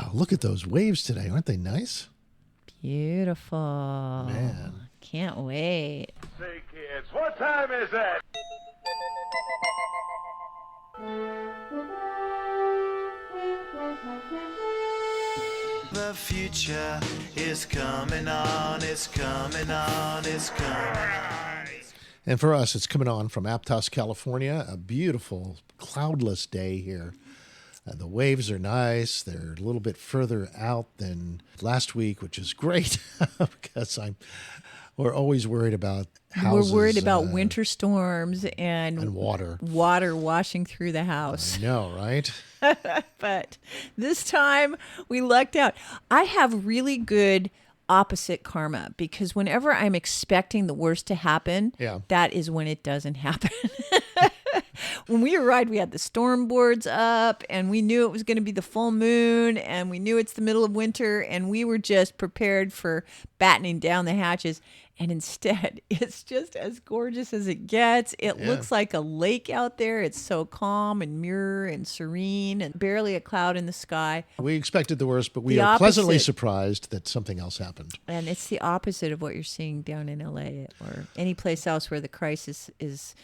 Wow, look at those waves today. Aren't they nice? Beautiful. Man. Can't wait. Say, kids, what time is it? The future is coming on, it's coming on, it's coming on. And for us, it's coming on from Aptos, California. A beautiful, cloudless day here. The waves are nice. They're a little bit further out than last week, which is great because we're always worried about houses. We're worried about winter storms and water washing through the house. I know, right? But this time we lucked out. I have really good opposite karma because whenever I'm expecting the worst to happen, that is when it doesn't happen. When we arrived, we had the storm boards up and we knew it was going to be the full moon and we knew it's the middle of winter and we were just prepared for battening down the hatches. And instead, it's just as gorgeous as it gets. It looks like a lake out there. It's so calm and mirror and serene and barely a cloud in the sky. We expected the worst, but we are pleasantly surprised that something else happened. And it's the opposite of what you're seeing down in LA or any place else where the crisis is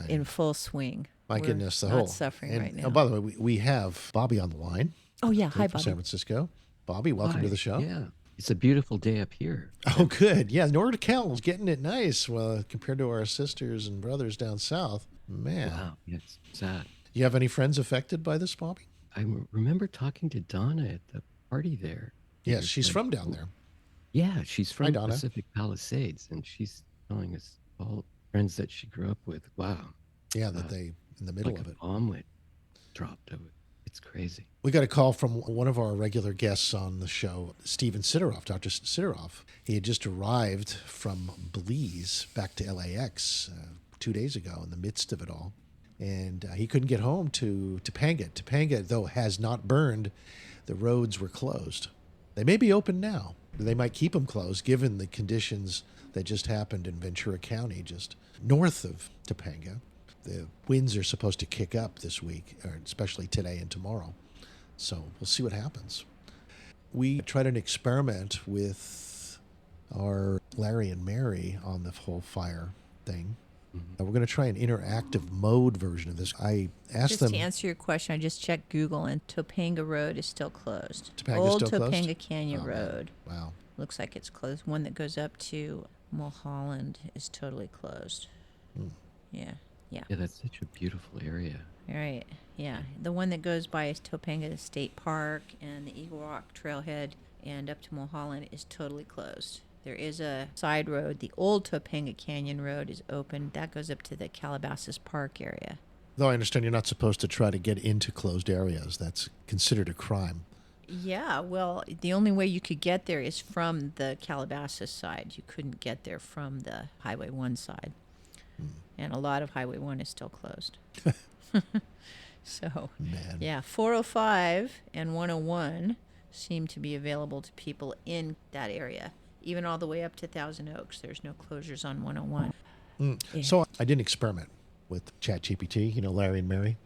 in full swing. My goodness, the not whole suffering right now. Oh, by the way, we have Bobby on the line. Oh, yeah. Hi, from Bobby. San Francisco. Bobby, welcome to the show. Yeah. It's a beautiful day up here. Oh, good. Yeah, NorCal is getting it nice compared to our sisters and brothers down south. Man. Wow, yes, sad. You have any friends affected by this, Bobby? I remember talking to Donna at the party there. Yes, she's from down there. Yeah, she's from Hi, Donna. Pacific Palisades, and she's telling us all friends that she grew up with. Wow. Yeah, that they in the middle like of it. An omelet dropped. It's crazy. We got a call from one of our regular guests on the show, Steven Sideroff, Dr. Sideroff. He had just arrived from Belize back to LAX 2 days ago in the midst of it all. And he couldn't get home to Topanga. Topanga, though, has not burned. The roads were closed. They may be open now. They might keep them closed given the conditions that just happened in Ventura County, just north of Topanga. The winds are supposed to kick up this week, or especially today and tomorrow. So we'll see what happens. We tried an experiment with our Larry&Mary on the whole fire thing. Mm-hmm. We're going to try an interactive mode version of this. I asked them... Just to answer your question, I just checked Google, and Topanga Road is still closed. Topanga's still closed? Topanga Canyon Road. Wow. Looks like it's closed. One that goes up to Mulholland is totally closed. Yeah. Yeah, that's such a beautiful area. Right, yeah. The one that goes by Topanga State Park and the Eagle Rock Trailhead and up to Mulholland is totally closed. There is a side road. The old Topanga Canyon Road is open. That goes up to the Calabasas Park area. Though I understand you're not supposed to try to get into closed areas. That's considered a crime. Yeah, well, the only way you could get there is from the Calabasas side. You couldn't get there from the Highway 1 side. And a lot of Highway 1 is still closed. So, Man. Yeah, 405 and 101 seem to be available to people in that area. Even all the way up to Thousand Oaks, there's no closures on 101. Yeah. So I did an experiment with ChatGPT, Larry&Mary.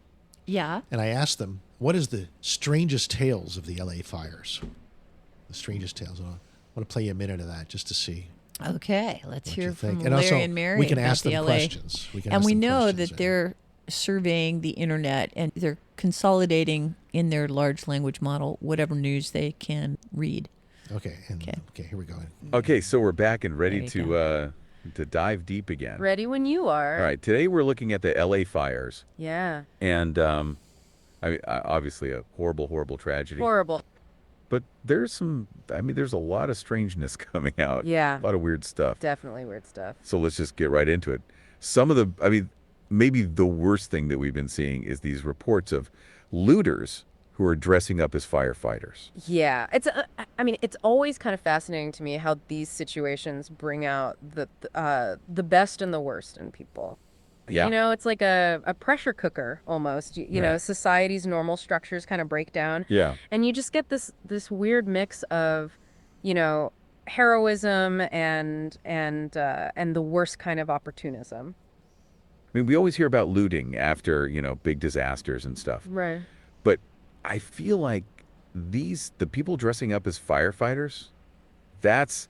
Yeah. And I asked them, what is the strangest tales of the LA fires? The strangest tales. I want to play you a minute of that just to see. Okay, let's hear from and also, Larry&Mary. we can about ask them the LA. questions. And we know that they're surveying the internet and they're consolidating in their large language model whatever news they can read. Okay, here we go. Okay, so we're back and ready to dive deep again. Ready when you are. All right, today we're looking at the LA fires. Yeah. And obviously a horrible, horrible tragedy. Horrible. But there's a lot of strangeness coming out. Yeah. A lot of weird stuff. Definitely weird stuff. So let's just get right into it. Maybe the worst thing that we've been seeing is these reports of looters who are dressing up as firefighters. Yeah. It's always kind of fascinating to me how these situations bring out the best and the worst in people. Yeah. It's like a pressure cooker almost. You know, society's normal structures kind of break down. Yeah. And you just get this weird mix of, heroism and the worst kind of opportunism. We always hear about looting after, big disasters and stuff. Right. But I feel like the people dressing up as firefighters, that's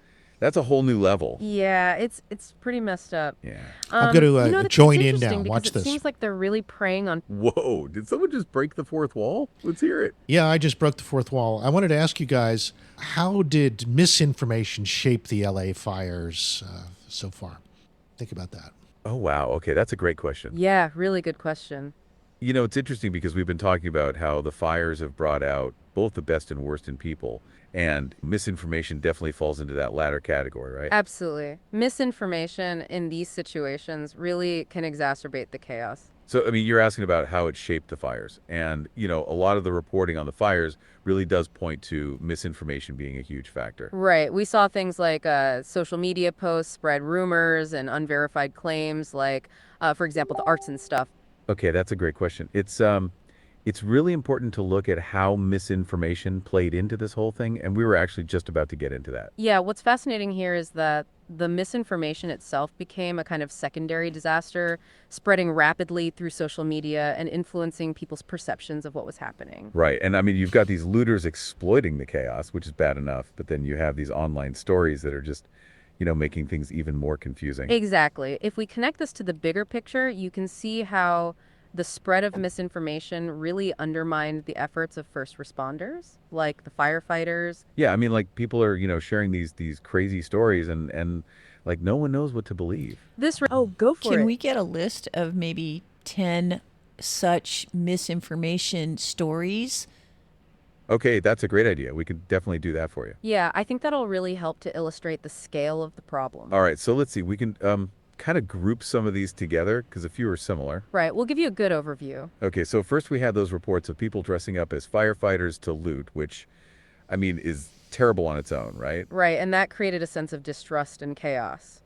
a whole new level. Yeah, it's pretty messed up. Yeah. I'm going to it's join in interesting now. because Watch it this. seems like they're really preying on. Whoa, did someone just break the fourth wall? Let's hear it. Yeah, I just broke the fourth wall. I wanted to ask you guys, how did misinformation shape the LA fires so far? Think about that. Oh, wow. Okay, that's a great question. Yeah, really good question. You know, it's interesting because we've been talking about how the fires have brought out both the best and worst in people, and misinformation definitely falls into that latter category, right? Absolutely. Misinformation in these situations really can exacerbate the chaos. So, I mean, you're asking about how it shaped the fires. And, you know, a lot of the reporting on the fires really does point to misinformation being a huge factor. Right. We saw things like social media posts spread rumors and unverified claims, like, for example, the arts and stuff. Okay, that's a great question. It's really important to look at how misinformation played into this whole thing, and we were actually just about to get into that. Yeah, what's fascinating here is that the misinformation itself became a kind of secondary disaster, spreading rapidly through social media and influencing people's perceptions of what was happening. Right. And I mean, you've got these looters exploiting the chaos, which is bad enough, but then you have these online stories that are just, you know, making things even more confusing. Exactly. If we connect this to the bigger picture, you can see how the spread of misinformation really undermined the efforts of first responders, like the firefighters. Yeah, I mean, like, people are, you know, sharing these crazy stories and like, no one knows what to believe. Go for it. Can we get a list of maybe 10 such misinformation stories? Okay, that's a great idea. We could definitely do that for you. Yeah, I think that'll really help to illustrate the scale of the problem. All right, so let's see. We can kind of group some of these together because a few are similar. Right, we'll give you a good overview. Okay, so first we had those reports of people dressing up as firefighters to loot, which, I mean, is terrible on its own, right? Right, and that created a sense of distrust and chaos.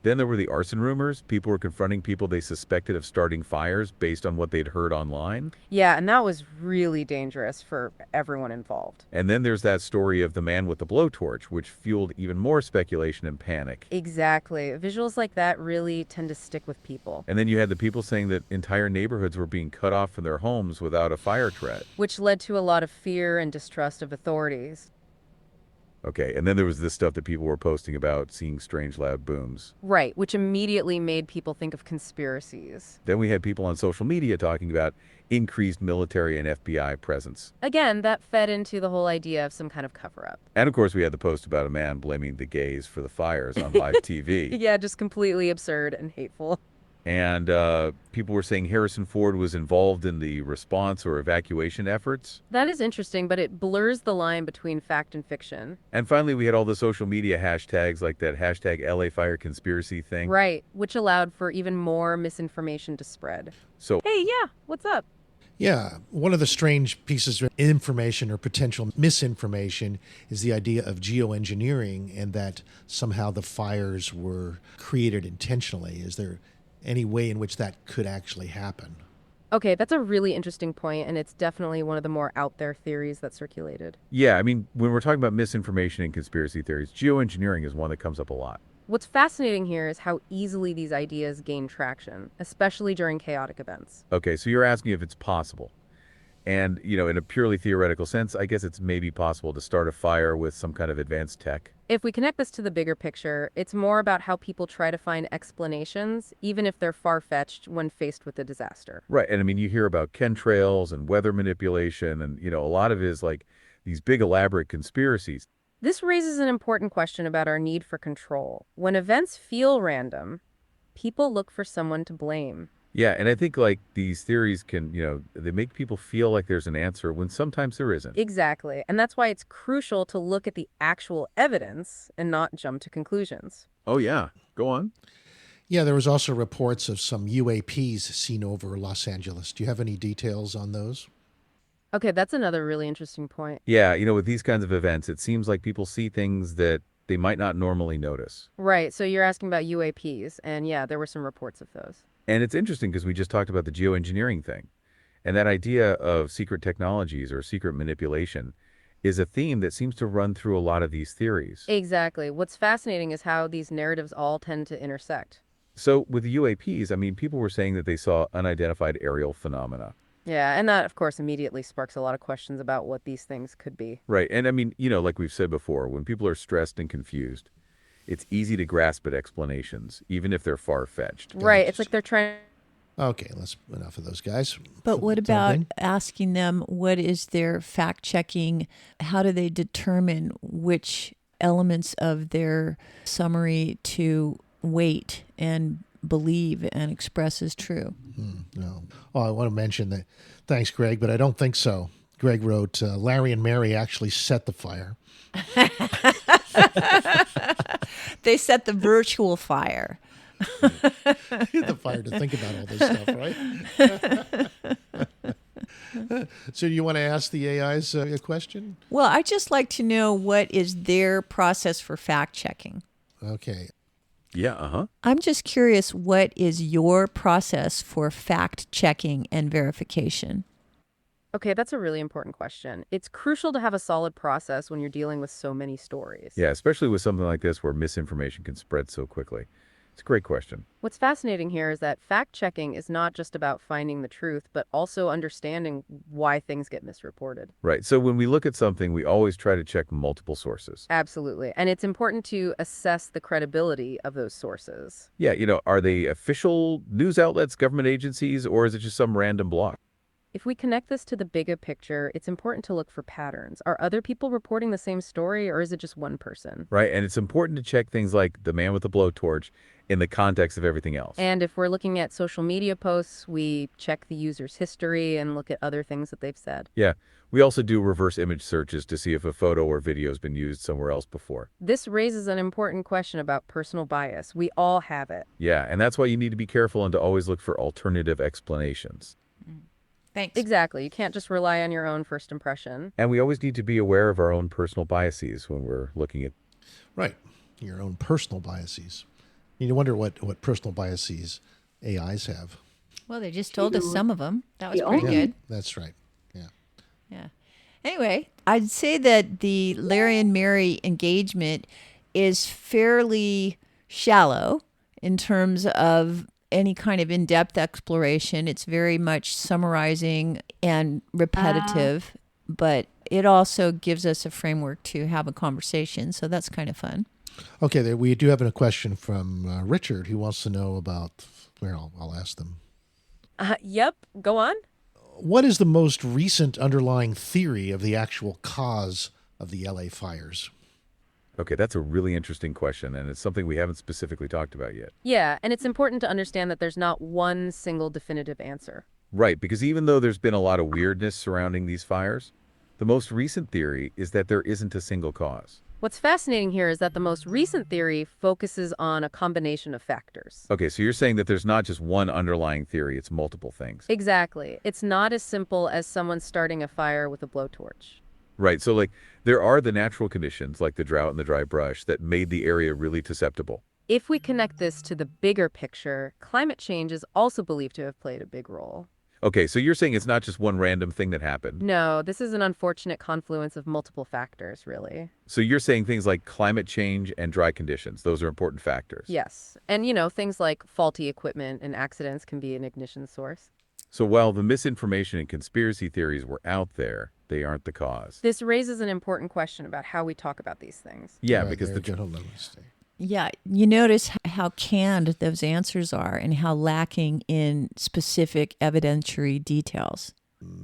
Then there were the arson rumors. People were confronting people they suspected of starting fires based on what they'd heard online. Yeah, and that was really dangerous for everyone involved. And then there's that story of the man with the blowtorch, which fueled even more speculation and panic. Exactly. Visuals like that really tend to stick with people. And then you had the people saying that entire neighborhoods were being cut off from their homes without a fire threat. Which led to a lot of fear and distrust of authorities. Okay, and then there was this stuff that people were posting about seeing strange loud booms. Right, which immediately made people think of conspiracies. Then we had people on social media talking about increased military and FBI presence. Again, that fed into the whole idea of some kind of cover-up. And of course, we had the post about a man blaming the gays for the fires on live TV. Yeah, just completely absurd and hateful. And people were saying Harrison Ford was involved in the response or evacuation efforts. That is interesting, but it blurs the line between fact and fiction. And finally, we had all the social media hashtags like that hashtag LA Fire Conspiracy thing. Right, which allowed for even more misinformation to spread. So, Hey, yeah, what's up? Yeah, one of the strange pieces of information or potential misinformation is the idea of geoengineering and that somehow the fires were created intentionally. Is there any way in which that could actually happen? Okay, that's a really interesting point, and it's definitely one of the more out there theories that circulated. yeah, I mean, when we're talking about misinformation and conspiracy theories, geoengineering is one that comes up a lot. What's fascinating here is how easily these ideas gain traction, especially during chaotic events. Okay, so you're asking if it's possible. And, you know, in a purely theoretical sense, I guess it's maybe possible to start a fire with some kind of advanced tech. If we connect this to the bigger picture, it's more about how people try to find explanations, even if they're far-fetched when faced with a disaster. Right, and I mean, you hear about chemtrails and weather manipulation, and, you know, a lot of it is like these big elaborate conspiracies. This raises an important question about our need for control. When events feel random, people look for someone to blame. Yeah, and I think like these theories can, you know, they make people feel like there's an answer when sometimes there isn't. Exactly. And that's why it's crucial to look at the actual evidence and not jump to conclusions. Oh, yeah. Go on. Yeah, there was also reports of some UAPs seen over Los Angeles. Do you have any details on those? Okay, that's another really interesting point. Yeah, you know, with these kinds of events, it seems like people see things that they might not normally notice. Right, so you're asking about UAPs, and yeah, there were some reports of those. And it's interesting because we just talked about the geoengineering thing. And that idea of secret technologies or secret manipulation is a theme that seems to run through a lot of these theories. Exactly. What's fascinating is how these narratives all tend to intersect. So with the UAPs, I mean, people were saying that they saw unidentified aerial phenomena. Yeah, and that, of course, immediately sparks a lot of questions about what these things could be. Right. And I mean, like we've said before, when people are stressed and confused, it's easy to grasp at explanations, even if they're far-fetched. Right. It's like they're trying. Okay, enough of those guys. But what about asking them what is their fact checking? How do they determine which elements of their summary to weight and believe and express as true? No. Oh, I want to mention that. Thanks, Greg, but I don't think so. Greg wrote, Larry and Mary actually set the fire. They set the virtual fire. The fire to think about all this stuff, right? So do you want to ask the AIs a question? Well, I'd just like to know what is their process for fact checking. Okay. Yeah, I'm just curious, what is your process for fact checking and verification? Okay, that's a really important question. It's crucial to have a solid process when you're dealing with so many stories. Yeah, especially with something like this where misinformation can spread so quickly. It's a great question. What's fascinating here is that fact-checking is not just about finding the truth, but also understanding why things get misreported. Right. So when we look at something, we always try to check multiple sources. Absolutely. And it's important to assess the credibility of those sources. Yeah, are they official news outlets, government agencies, or is it just some random blog? If we connect this to the bigger picture, it's important to look for patterns. Are other people reporting the same story, or is it just one person? Right. And it's important to check things like the man with the blowtorch in the context of everything else. And if we're looking at social media posts, we check the user's history and look at other things that they've said. Yeah. We also do reverse image searches to see if a photo or video has been used somewhere else before. This raises an important question about personal bias. We all have it. Yeah. And that's why you need to be careful and to always look for alternative explanations. Thanks. Exactly. You can't just rely on your own first impression. And we always need to be aware of our own personal biases when we're looking at... Right. Your own personal biases. You wonder what personal biases AIs have. Well, they just told us some of them. That was pretty good. That's right. Yeah. Yeah. Anyway, I'd say that the Larry and Mary engagement is fairly shallow in terms of any kind of in-depth exploration. It's very much summarizing and repetitive, but it also gives us a framework to have a conversation. So that's kind of fun. Okay, we do have a question from Richard, who wants to know about, well, I'll ask them. Yep, go on. What is the most recent underlying theory of the actual cause of the LA fires? Okay, that's a really interesting question, and it's something we haven't specifically talked about yet. Yeah, and it's important to understand that there's not one single definitive answer. Right, because even though there's been a lot of weirdness surrounding these fires, the most recent theory is that there isn't a single cause. What's fascinating here is that the most recent theory focuses on a combination of factors. Okay, so you're saying that there's not just one underlying theory, it's multiple things. Exactly. It's not as simple as someone starting a fire with a blowtorch. Right, so there are the natural conditions, like the drought and the dry brush, that made the area really susceptible. If we connect this to the bigger picture, climate change is also believed to have played a big role. Okay, so you're saying it's not just one random thing that happened. No, this is an unfortunate confluence of multiple factors, really. So you're saying things like climate change and dry conditions, those are important factors. Yes. And, things like faulty equipment and accidents can be an ignition source. So while the misinformation and conspiracy theories were out there, they aren't the cause. This raises an important question about how we talk about these things. Yeah, Right, because Yeah, you notice how canned those answers are and how lacking in specific evidentiary details.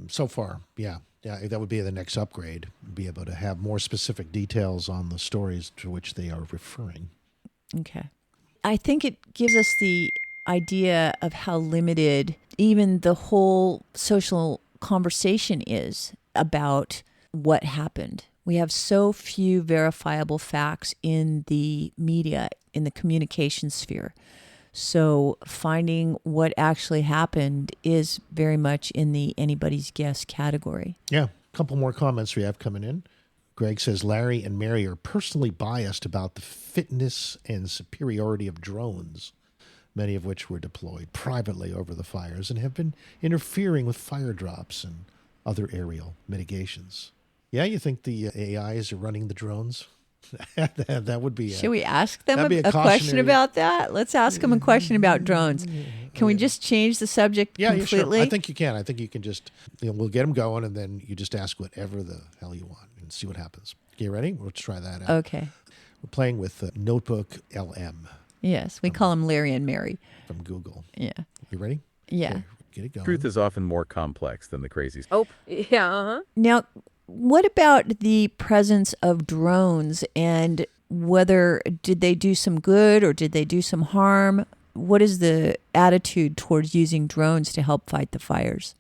So far, yeah. Yeah, that would be the next upgrade, be able to have more specific details on the stories to which they are referring. Okay. I think it gives us the idea of how limited even the whole social conversation is about what happened. We have so few verifiable facts in the media, in the communication sphere. So finding what actually happened is very much in the anybody's guess category. Yeah, a couple more comments we have coming in. Greg says Larry and Mary are personally biased about the fitness and superiority of drones, many of which were deployed privately over the fires and have been interfering with fire drops and other aerial mitigations. Yeah, you think the AIs are running the drones? That would be. Should we ask them that'd be a question cautionary- about that? Let's ask them a question about drones. Can we just change the subject Yeah, completely? sure. I think you can. I think you can just, we'll get them going, and then you just ask whatever the hell you want and see what happens. Okay, you ready? Let's try that out. Okay. We're playing with Notebook LM Yes, we call them Larry&Mary. from Google. Yeah. You ready? Yeah. Okay, get it going. Truth is often more complex than the crazies. Oh, yeah, uh-huh. Now, what about the presence of drones and whether did they do some good or did they do some harm? What is the attitude towards using drones to help fight the fires?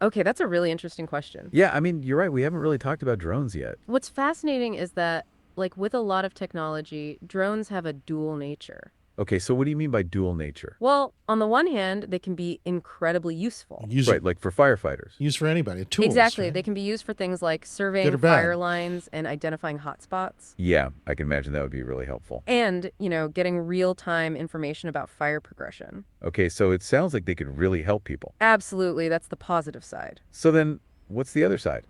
Okay, that's a really interesting question. Yeah, I mean, you're right. We haven't really talked about drones yet. What's fascinating is that, like with a lot of technology, drones have a dual nature. Okay, so what do you mean by dual nature? Well, on the one hand, they can be incredibly useful. Right, like for firefighters. Use for anybody. Tools. Exactly. Right? They can be used for things like Good surveying or bad. fire lines and identifying hotspots. Yeah, I can imagine that would be really helpful. And, getting real-time information about fire progression. Okay, so it sounds like they could really help people. Absolutely. That's the positive side. So then, what's the other side?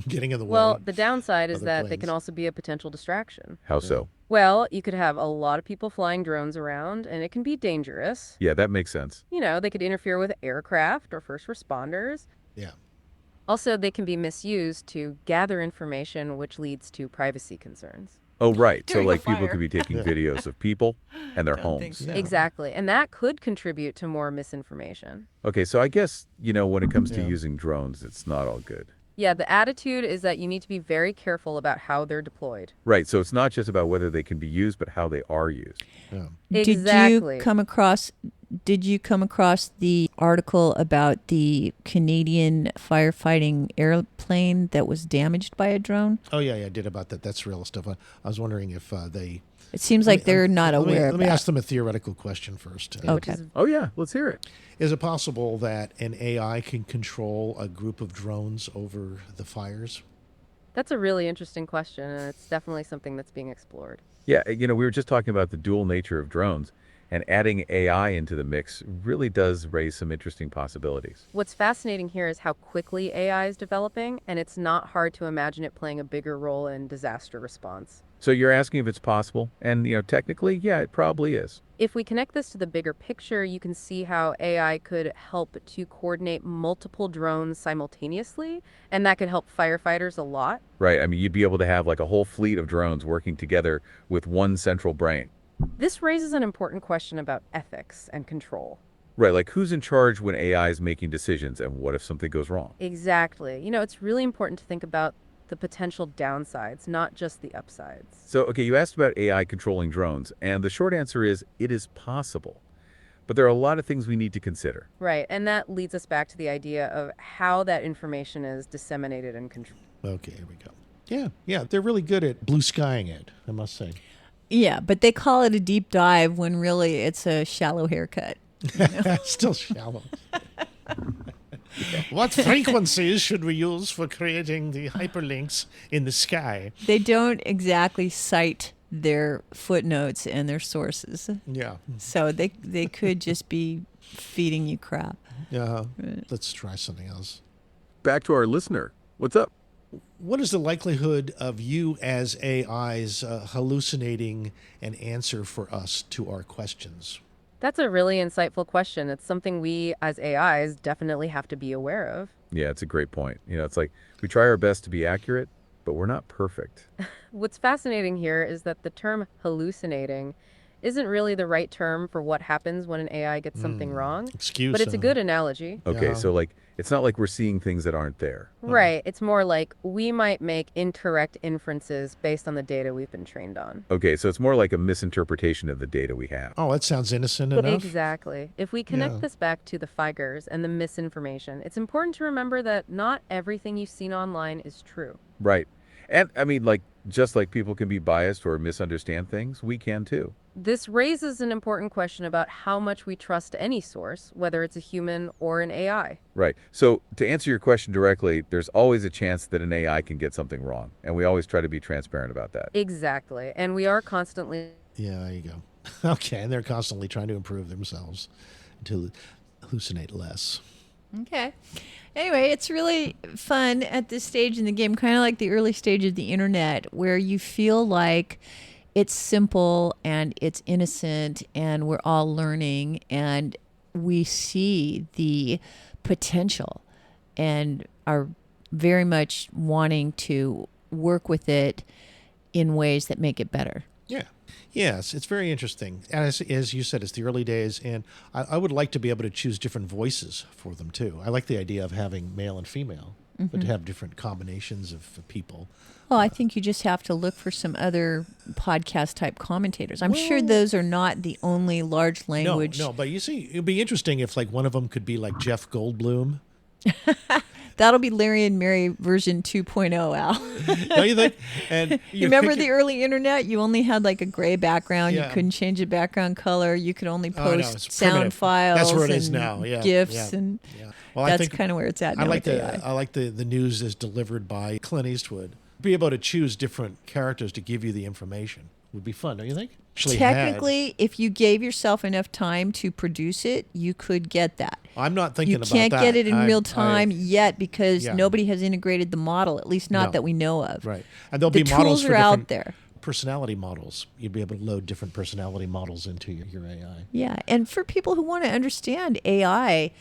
Getting in the way. Well, the downside is Other that they planes. can also be a potential distraction. How so? Well, you could have a lot of people flying drones around, and it can be dangerous. Yeah, that makes sense. They could interfere with aircraft or first responders. Yeah. Also, they can be misused to gather information, which leads to privacy concerns. Oh, right. So, During a like, people fire. could be taking videos of people and their homes. so. Exactly. And that could contribute to more misinformation. Okay, so I guess, when it comes to Yeah. using drones, it's not all good. Yeah, the attitude is that you need to be very careful about how they're deployed. Right, so it's not just about whether they can be used, but how they are used. Yeah. Exactly. Did you come across the article about the Canadian firefighting airplane that was damaged by a drone? Oh, yeah, I did about that. That's real stuff. I was wondering if they... It seems like they're not aware of Let me that. ask them a theoretical question first. Okay. Oh, yeah, let's hear it. Is it possible that an AI can control a group of drones over the fires? That's a really interesting question, and it's definitely something that's being explored. Yeah, we were just talking about the dual nature of drones, and adding AI into the mix really does raise some interesting possibilities. What's fascinating here is how quickly AI is developing, and it's not hard to imagine it playing a bigger role in disaster response. So you're asking if it's possible, and, technically, yeah, it probably is. If we connect this to the bigger picture, you can see how AI could help to coordinate multiple drones simultaneously, and that could help firefighters a lot. Right, I mean, you'd be able to have like a whole fleet of drones working together with one central brain. This raises an important question about ethics and control. Right, like who's in charge when AI is making decisions, and what if something goes wrong? Exactly. It's really important to think about the potential downsides, not just the upsides. So, okay, you asked about AI controlling drones, and the short answer is it is possible. But there are a lot of things we need to consider. Right, and that leads us back to the idea of how that information is disseminated and controlled. Okay, here we go. Yeah, they're really good at blue skying it, I must say. Yeah, but they call it a deep dive when really it's a shallow haircut. Still shallow. What frequencies should we use for creating the hyperlinks in the sky? They don't exactly cite their footnotes and their sources. Yeah. So they could just be feeding you crap. Yeah. Let's try something else. Back to our listener. What's up? What is the likelihood of you as AIs hallucinating an answer for us to our questions? That's a really insightful question. It's something we as AIs definitely have to be aware of. Yeah, it's a great point. It's like we try our best to be accurate, but we're not perfect. What's fascinating here is that the term hallucinating isn't really the right term for what happens when an AI gets something wrong. But it's a good analogy. Okay, Yeah. so like it's not like we're seeing things that aren't there. Right. It's more like we might make incorrect inferences based on the data we've been trained on. Okay, so it's more like a misinterpretation of the data we have. Oh, that sounds innocent enough. Exactly. If we connect Yeah. this back to the figures and the misinformation, it's important to remember that not everything you've seen online is true. Right. And I mean, like, just like people can be biased or misunderstand things, we can too. This raises an important question about how much we trust any source, whether it's a human or an AI. Right. So to answer your question directly, there's always a chance that an AI can get something wrong. And we always try to be transparent about that. Exactly. And we are constantly... Yeah, there you go. Okay, and they're constantly trying to improve themselves to hallucinate less. Okay. Anyway, it's really fun at this stage in the game, kind of like the early stage of the internet, where you feel like it's simple and it's innocent and we're all learning and we see the potential and are very much wanting to work with it in ways that make it better. Yeah. Yes, it's very interesting. As you said, it's the early days, and I would like to be able to choose different voices for them, too. I like the idea of having male and female, but to have different combinations of people. Well, I think you just have to look for some other podcast-type commentators. I'm sure those are not the only large language. No, but you see, it would be interesting if like one of them could be like Jeff Goldblum. That'll be Larry&Mary version 2.0, Al. Don't you think? And you remember the early internet? You only had like a gray background. Yeah. You couldn't change the background color. You could only post sound primitive. files. That's where it is now. Yeah, GIFs and well, that's kind of where it's at now. I like the news as delivered by Clint Eastwood. Be able to choose different characters to give you the information would be fun, don't you think? Technically, if you gave yourself enough time to produce it, you could get that. I'm not thinking about that. You can't get it in real time yet because nobody has integrated the model, at least not that we know of. Right. And there'll be models tools for are out there. Personality models. You'd be able to load different personality models into your AI. Yeah. And for people who want to understand AI,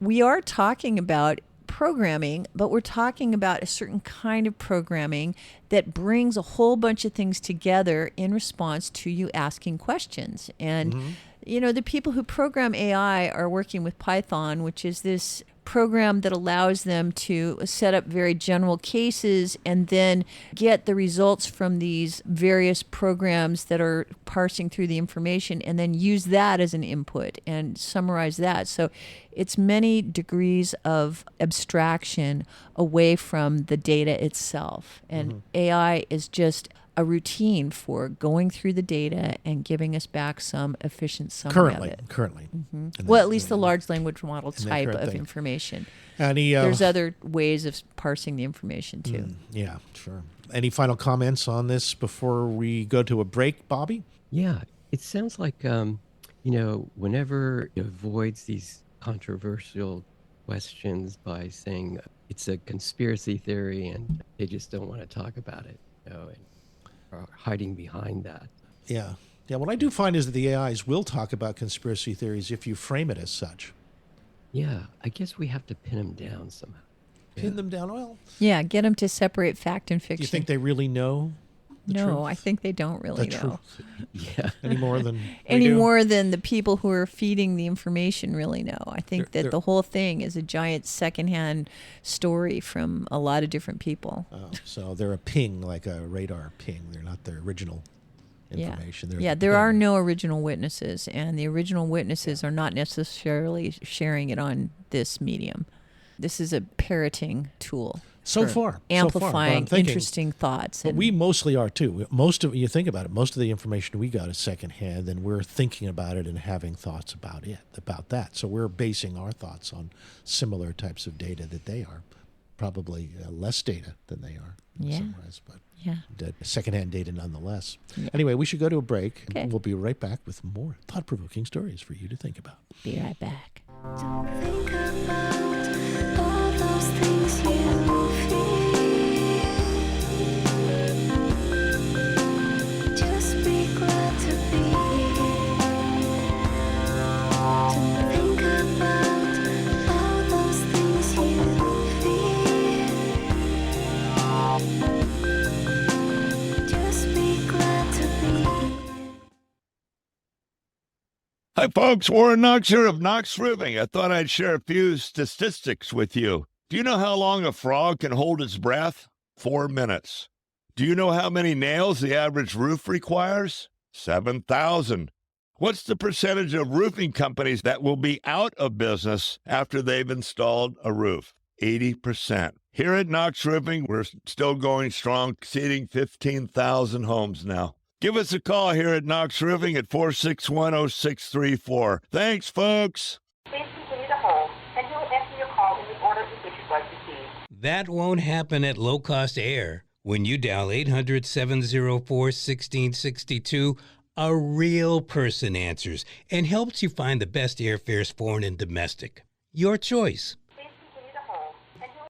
we are talking about programming, but we're talking about a certain kind of programming that brings a whole bunch of things together in response to you asking questions. And, you know, the people who program AI are working with Python, which is this program that allows them to set up very general cases and then get the results from these various programs that are parsing through the information and then use that as an input and summarize that. So it's many degrees of abstraction away from the data itself. And AI is just a routine for going through the data and giving us back some efficient summary of it. Currently. Well, at least the large language model type of information. There's other ways of parsing the information, too. Yeah, sure. Any final comments on this before we go to a break, Bobby? Yeah, it sounds like, whenever it avoids these controversial questions by saying it's a conspiracy theory and they just don't want to talk about it, and are hiding behind that. Yeah. What I do find is that the AIs will talk about conspiracy theories if you frame it as such. Yeah, I guess we have to pin them down somehow. Pin them down? Well, yeah, get them to separate fact and fiction. Do you think they really know the truth? I think they don't really know. Yeah. Any more than the people who are feeding the information really know. I think that the whole thing is a giant secondhand story from a lot of different people. Oh, so they're a ping, like a radar ping. They're not their original information. There are no original witnesses, and the original witnesses are not necessarily sharing it on this medium. This is a parroting tool. So far. Amplifying interesting thoughts. But we mostly are, too. You think about it, most of the information we got is secondhand, and we're thinking about it and having thoughts about that. So we're basing our thoughts on similar types of data that they are. Probably less data than they are in some ways, but secondhand data nonetheless. Yeah. Anyway, we should go to a break. Okay. We'll be right back with more thought-provoking stories for you to think about. Be right back. Don't think about all those things you feel. Just be glad to be here. Don't think about all those things you feel. Just be glad to be here. Hi, folks. Warren Knox here of Knox Roofing. I thought I'd share a few statistics with you. Do you know how long a frog can hold its breath? 4 minutes. Do you know how many nails the average roof requires? 7,000. What's the percentage of roofing companies that will be out of business after they've installed a roof? 80%. Here at Knox Roofing, we're still going strong, exceeding 15,000 homes now. Give us a call here at Knox Roofing at 461-0634. Thanks, folks. Please continue to hold, and he will answer your call in the order in which you'd like to see. That won't happen at Low Cost Air. When you dial 800-704-1662, a real person answers and helps you find the best airfares, foreign and domestic. Your choice. Please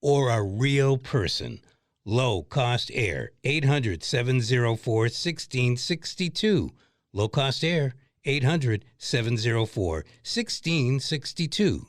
or a real person. Low Cost Air, 800-704-1662. Low Cost Air, 800-704-1662.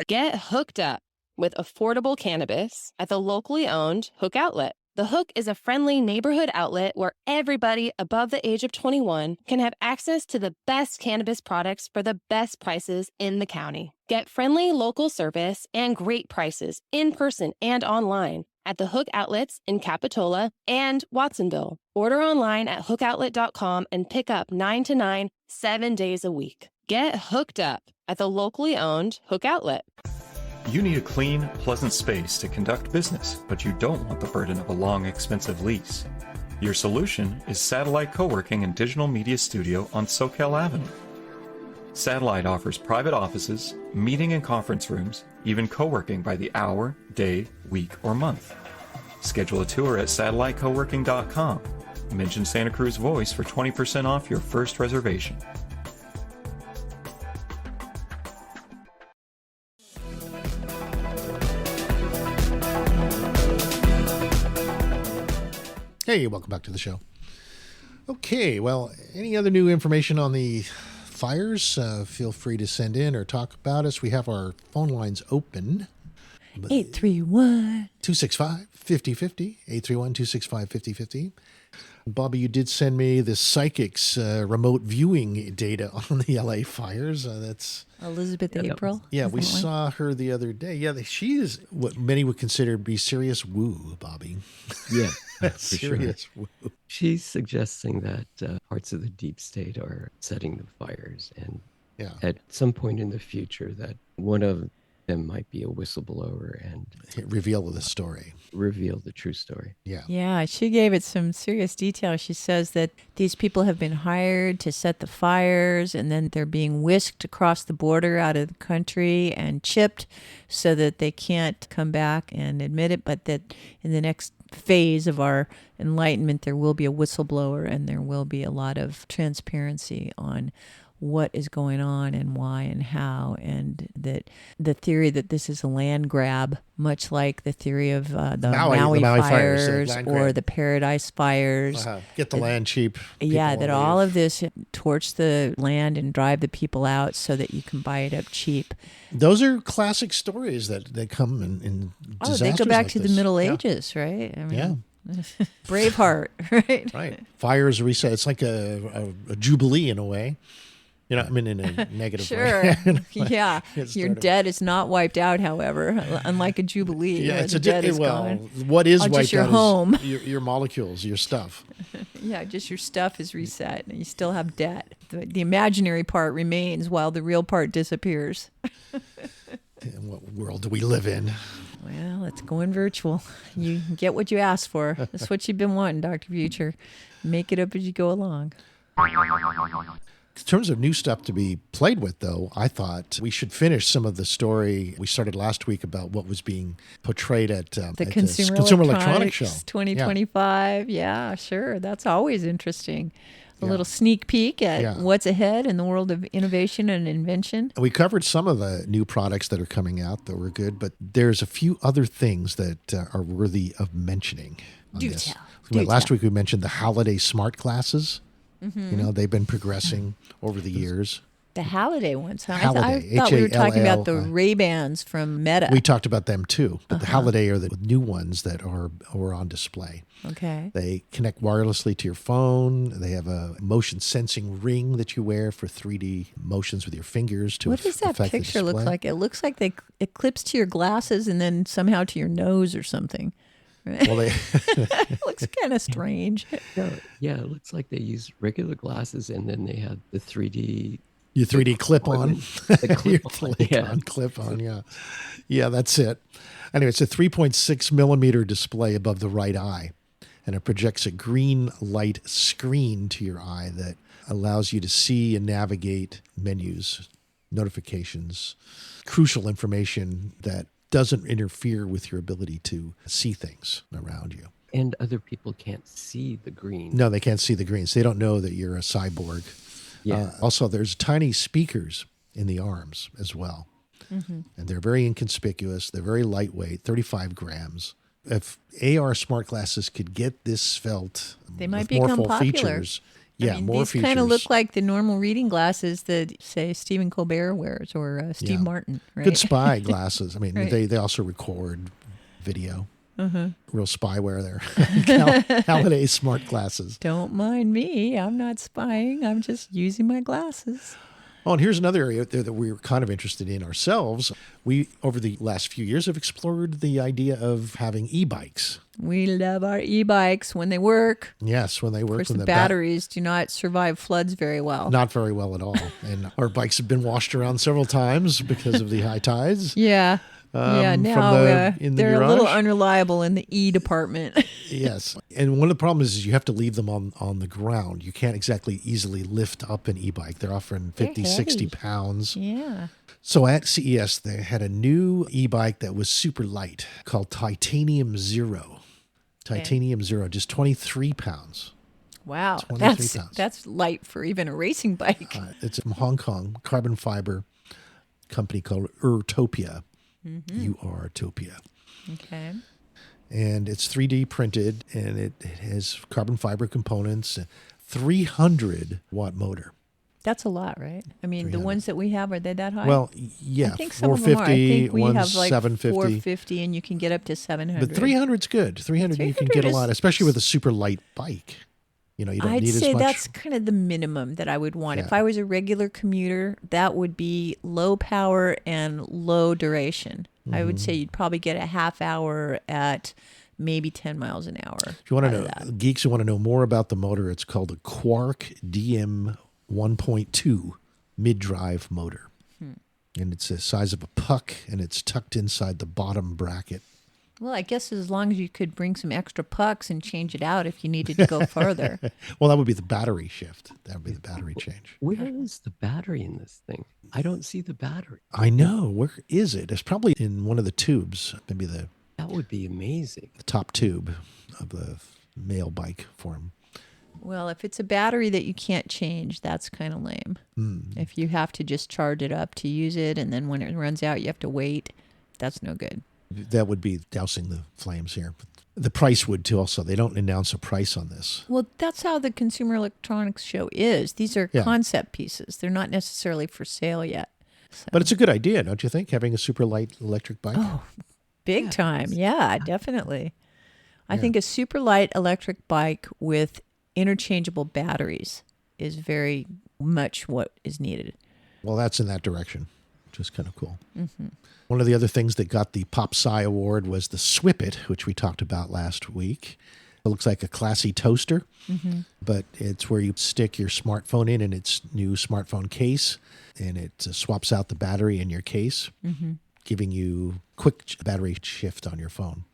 Get hooked up with affordable cannabis at the locally owned Hook Outlet. The Hook is a friendly neighborhood outlet where everybody above the age of 21 can have access to the best cannabis products for the best prices in the county. Get friendly local service and great prices in person and online at the Hook Outlets in Capitola and Watsonville. Order online at hookoutlet.com and pick up 9 to 9, 7 days a week. Get hooked up at the locally owned Hook Outlet. You need a clean, pleasant space to conduct business, but you don't want the burden of a long, expensive lease. Your solution is Satellite Co-working and Digital Media Studio on Soquel Avenue. Satellite offers private offices, meeting and conference rooms, even co-working by the hour, day, week, or month. Schedule a tour at satellitecoworking.com. Mention Santa Cruz Voice for 20% off your first reservation. Hey, welcome back to the show. Okay, well, any other new information on the fires? Feel free to send in or talk about us. We have our phone lines open. 831-265-5050. 831-265-5050. Bobby, you did send me the psychics remote viewing data on the LA fires. That's Elizabeth April. Yeah, we saw her the other day. Yeah, she is what many would consider to be serious woo, Bobby. Yeah, serious woo. She's suggesting that parts of the deep state are setting the fires, and at some point in the future that one of them might be a whistleblower and reveal the story. Reveal the true story. Yeah. Yeah, she gave it some serious detail. She says that these people have been hired to set the fires, and then they're being whisked across the border out of the country and chipped so that they can't come back and admit it, but that in the next phase of our enlightenment, there will be a whistleblower and there will be a lot of transparency on what is going on and why and how, and that the theory that this is a land grab, much like the theory of the Maui fires or the Paradise fires. Get the land cheap. Yeah, that all of this torch the land and drive the people out so that you can buy it up cheap. Those are classic stories that come in disasters. They go back like to this. the Middle Ages, right? I mean, yeah. Braveheart, right? Right. Fires reset. It's like a jubilee in a way. You know, I mean, in a negative way. Yeah. Your debt is not wiped out, however, unlike a jubilee. Yeah, it's debt is gone. What is wiped just your out home. is your molecules, your stuff. Yeah, just your stuff is reset, and you still have debt. The imaginary part remains while the real part disappears. In what world do we live in? Well, it's going virtual. You get what you ask for. That's what you've been wanting, Dr. Future. Make it up as you go along. In terms of new stuff to be played with, though, I thought we should finish some of the story we started last week about what was being portrayed at the Consumer Electronics Show 2025. Yeah, sure. That's always interesting. A little sneak peek at what's ahead in the world of innovation and invention. We covered some of the new products that are coming out that were good, but there's a few other things that are worthy of mentioning. Last week we mentioned the Holiday smart glasses. Mm-hmm. You know, they've been progressing over the years. The Halliday ones, huh? Halliday, I thought we were talking about the Ray-Bans from Meta. We talked about them too, but the Halliday are the new ones that are on display. Okay. They connect wirelessly to your phone. They have a motion sensing ring that you wear for 3D motions with your fingers to affect the display. What does that picture look like? It looks like it clips to your glasses and then somehow to your nose or something. Right? Well, it looks kind of strange. Yeah, it looks like they use regular glasses and then they have the 3D. Your 3D clip-on. Clip-on, yeah. Yeah, that's it. Anyway, it's a 3.6 millimeter display above the right eye, and it projects a green light screen to your eye that allows you to see and navigate menus, notifications, crucial information that doesn't interfere with your ability to see things around you. And other people can't see the green. No, they can't see the greens. They don't know that you're a cyborg. Yeah. Also, there's tiny speakers in the arms as well. And they're very inconspicuous. They're very lightweight, 35 grams. If AR smart glasses could get this felt they might with become more full popular. features, yeah, I mean, more these features. kind of look like the normal reading glasses that, say, Stephen Colbert wears or Steve Martin, right? Good spy glasses. I mean, Right. they also record video. Real spyware there. Holiday smart glasses. Don't mind me. I'm not spying. I'm just using my glasses. Oh, and here's another area there that we were kind of interested in ourselves. We, over the last few years, have explored the idea of having e-bikes. We love our e-bikes when they work. Yes, when they work. Of course, when the batteries do not survive floods very well. Not very well at all. And our bikes have been washed around several times because of the high tides. Yeah. Now in the they're a little garage. unreliable in the E department. Yes. And one of the problems is you have to leave them on the ground. You can't exactly easily lift up an e-bike. They're offering 50, 60 pounds. Yeah. So at CES, they had a new e-bike that was super light called Titanium Zero. Titanium Zero, just 23 pounds. Wow. 23 pounds. That's light for even a racing bike. It's from Hong Kong, carbon fiber company called Urtopia. Urtopia. Okay. And it's 3D printed, and it has carbon fiber components, 300 watt motor. That's a lot, right? I mean, the ones that we have, are they that high? Well, yeah, I think some of them are. I 450, think we have like 750. 450, and you can get up to 700. But 300's good. 300 you can get a lot, especially with a super light bike. You know, you don't I'd need as say much. that's kind of the minimum that I would want. Yeah. If I was a regular commuter, that would be low power and low duration. I would say you'd probably get a half hour at maybe 10 miles an hour. If you want to know, geeks who want to know more about the motor, it's called a Quark DM1.2 mid-drive motor. And it's the size of a puck, and it's tucked inside the bottom bracket. Well, I guess as long as you could bring some extra pucks and change it out if you needed to go further. Well, that would be the battery shift. That would be the battery change. Where is the battery in this thing? I don't see the battery. I know. Where is it? It's probably in one of the tubes. Maybe that would be amazing. The top tube of the male bike form. Well, if it's a battery that you can't change, that's kind of lame. If you have to just charge it up to use it, and then when it runs out, you have to wait, that's no good. That would be dousing the flames here. The price would too also. They don't announce a price on this. Well, that's how the Consumer Electronics Show is. These are concept pieces. They're not necessarily for sale yet. So. But it's a good idea, don't you think, having a super light electric bike? Oh, big time. Yeah, definitely. I think a super light electric bike with interchangeable batteries is very much what is needed. Well, that's in that direction, which is kind of cool. One of the other things that got the Pop Sci Award was the Swipit, which we talked about last week. It looks like a classy toaster, but it's where you stick your smartphone in its new smartphone case, and it swaps out the battery in your case, giving you quick battery shift on your phone.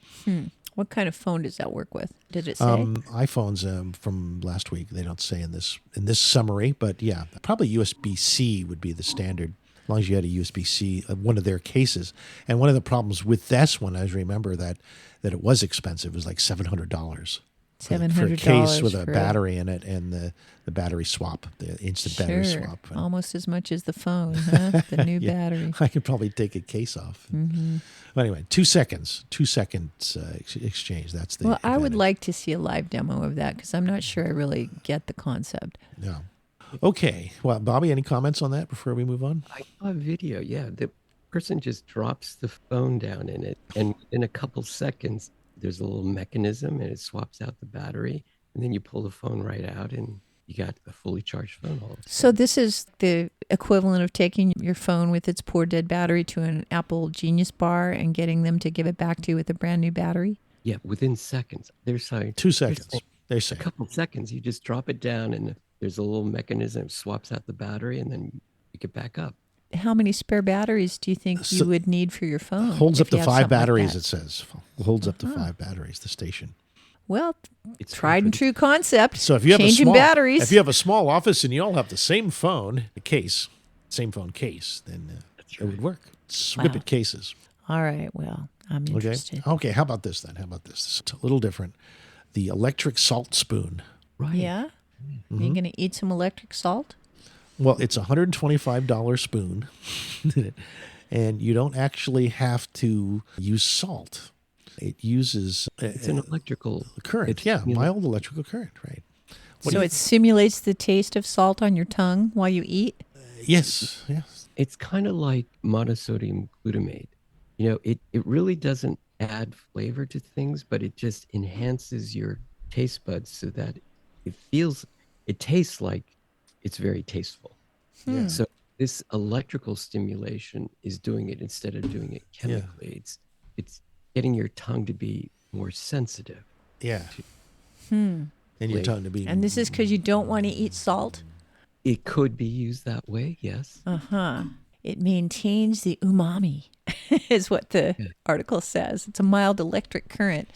What kind of phone does that work with? Did it say? iPhones from last week. They don't say in this summary, but yeah, probably USB-C would be the standard. As long as you had a USB-C, one of their cases. And one of the problems with this one, I remember that it was expensive. It was like $700. $700 for a case with a battery in it and the battery swap, the instant battery swap. Almost as much as the phone, huh? The new battery. I could probably take a case off. But anyway, 2 seconds exchange. That's the Well, I would like to see a live demo of that because I'm not sure I really get the concept. Yeah. Okay. Well, Bobby, any comments on that before we move on? I saw a video. Yeah, the person just drops the phone down in it, and in a couple seconds, there's a little mechanism, and it swaps out the battery, and then you pull the phone right out, and you got a fully charged phone. All of a So sudden. this is the equivalent of taking your phone with its poor dead battery to an Apple Genius Bar and getting them to give it back to you with a brand new battery? Yeah, within seconds. They're saying 2 seconds. They say a couple seconds. You just drop it down, and there's a little mechanism that swaps out the battery, and then you pick it back up. How many spare batteries do you think you would need for your phone? Holds up if you to have 5 something like batteries, that? it says. Holds up to 5 batteries, the station. Well, it's tried and true concept. So if you have changing batteries. If you have a small office and you all have the same phone case, then it would work. Swipit cases. All right. Well, I'm interested. Okay. How about this then? It's a little different. The electric salt spoon. Right. Yeah. Are you going to eat some electric salt? Well, it's a $125 spoon. And you don't actually have to use salt. It uses It's an electrical current. Mild electrical current, right? So it simulates the taste of salt on your tongue while you eat? Yes. It's kind of like monosodium glutamate. You know, it really doesn't add flavor to things, but it just enhances your taste buds so that it tastes like it's very tasteful. Yeah. So this electrical stimulation is doing it instead of doing it chemically. It's getting your tongue to be more sensitive. Yeah. And your tongue to be. And this is because you don't want to eat salt? It could be used that way, yes. It maintains the umami, is what the article says. It's a mild electric current.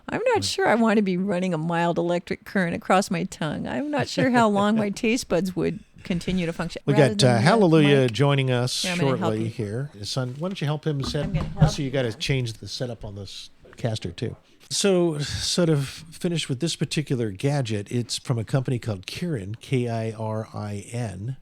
I'm not sure I want to be running a mild electric current across my tongue. I'm not sure how long my taste buds would continue to function. We got Hallelujah joining us shortly here. His son, why don't you help him set? So you got to change the setup on this caster too. So sort of finish with this particular gadget. It's from a company called Kirin, Kirin.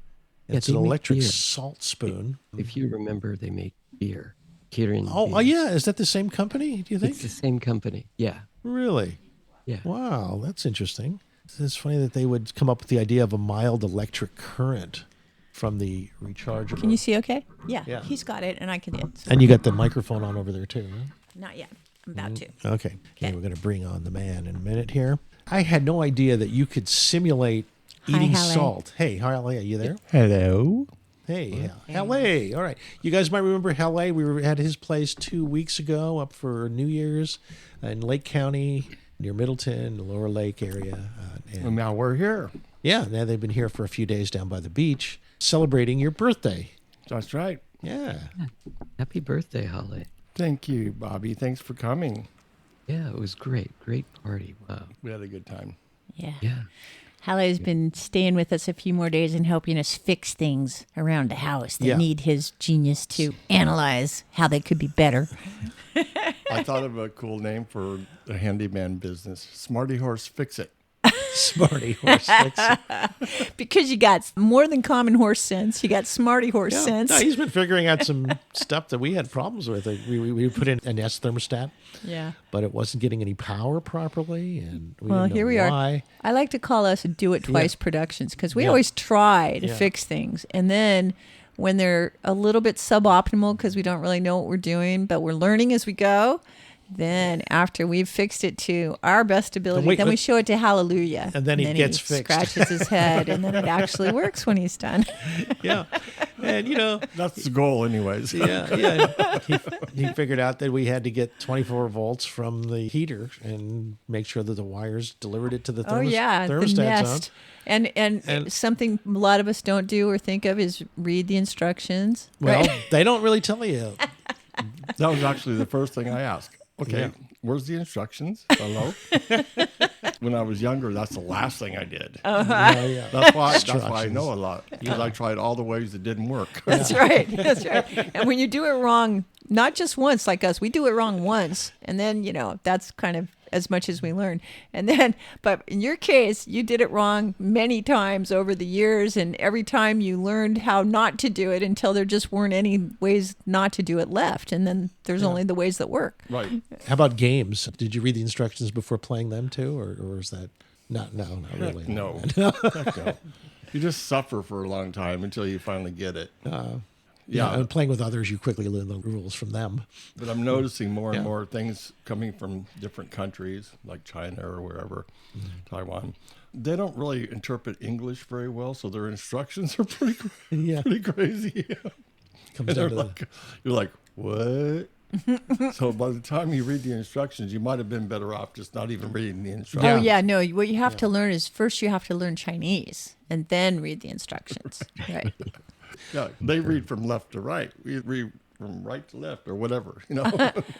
It's an electric salt spoon. If you remember, they make beer. Kirin. Oh, yeah. Is that the same company, do you think? It's the same company, yeah. Really? Yeah. Wow, that's interesting. It's funny that they would come up with the idea of a mild electric current from the rechargeable. Can you see okay? Yeah. He's got it, and I can hit. And you got the microphone on over there, too, right? Not yet. I'm about to. Okay, we're going to bring on the man in a minute here. I had no idea that you could simulate eating salt. Hey, Halle, are you there? Hello. Hey, Halle. All right. You guys might remember Halle. We were at his place 2 weeks ago up for New Year's in Lake County, near Middleton, the Lower Lake area. And now we're here. Yeah, now they've been here for a few days down by the beach celebrating your birthday. That's right. Yeah. Happy birthday, Holly. Thank you, Bobby. Thanks for coming. Yeah, it was great. Great party. Wow. We had a good time. Yeah. Halle's been staying with us a few more days and helping us fix things around the house that need his genius to analyze how they could be better. I thought of a cool name for the handyman business. Smarty Horse Fix It. Smarty Horse Fix It. Because you got more than common horse sense. You got smarty horse sense. No, he's been figuring out some stuff that we had problems with. We put in an S thermostat. Yeah. But it wasn't getting any power properly. And here we are. I like to call us Do It Twice Productions because we always try to fix things. And then when they're a little bit suboptimal because we don't really know what we're doing, but we're learning as we go, then after we've fixed it to our best ability, then we show it to Hallelujah. And then he gets fixed. Scratches his head, and then it actually works when he's done. Yeah. And, that's the goal anyways. Yeah. He figured out that we had to get 24 volts from the heater and make sure that the wires delivered it to the thermostat the nest. And something a lot of us don't do or think of is read the instructions. Well, they don't really tell you. That was actually the first thing I asked. Okay, where's the instructions? Hello? When I was younger, that's the last thing I did. That's why I know a lot. Because I tried all the ways that didn't work. That's right. And when you do it wrong, not just once like us, we do it wrong once. And then, that's kind of as much as we learn. And then, but in your case, you did it wrong many times over the years. And every time you learned how not to do it until there just weren't any ways not to do it left. And then there's only the ways that work. Right. How about games? Did you read the instructions before playing them too? Or is that not really? No. You just suffer for a long time until you finally get it. And playing with others, you quickly learn the rules from them. But I'm noticing more and more things coming from different countries, like China or wherever, Taiwan. They don't really interpret English very well, so their instructions are pretty crazy. Comes down to you're like, what? So by the time you read the instructions, you might have been better off just not even reading the instructions. Oh, yeah. No, what you have to learn is first you have to learn Chinese and then read the instructions. Right. Yeah, they read from left to right. We read from right to left or whatever,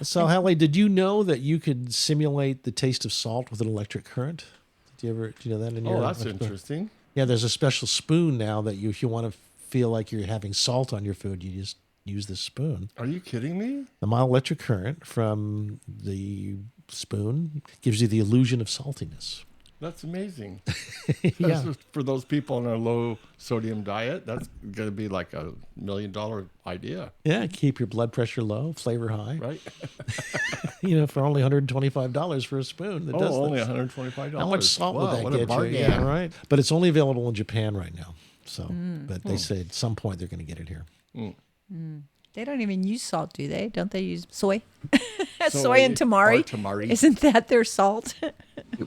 So, Halle, did you know that you could simulate the taste of salt with an electric current? Do you know that in your? Oh, that's interesting. Yeah, there's a special spoon now that if you want to feel like you're having salt on your food, you just use this spoon. Are you kidding me? The mild electric current from the spoon gives you the illusion of saltiness. That's amazing. Yeah. For those people on a low sodium diet, that's going to be like $1 million idea. Yeah, keep your blood pressure low, flavor high. Right. For only $125 for a spoon. That does only this. $125. How much salt would Wow, that what a get you? bargain. Yeah, right. But it's only available in Japan right now. So, but they say at some point they're going to get it here. They don't even use salt, do they? Don't they use soy? Soy and tamari. Tamari. Isn't that their salt?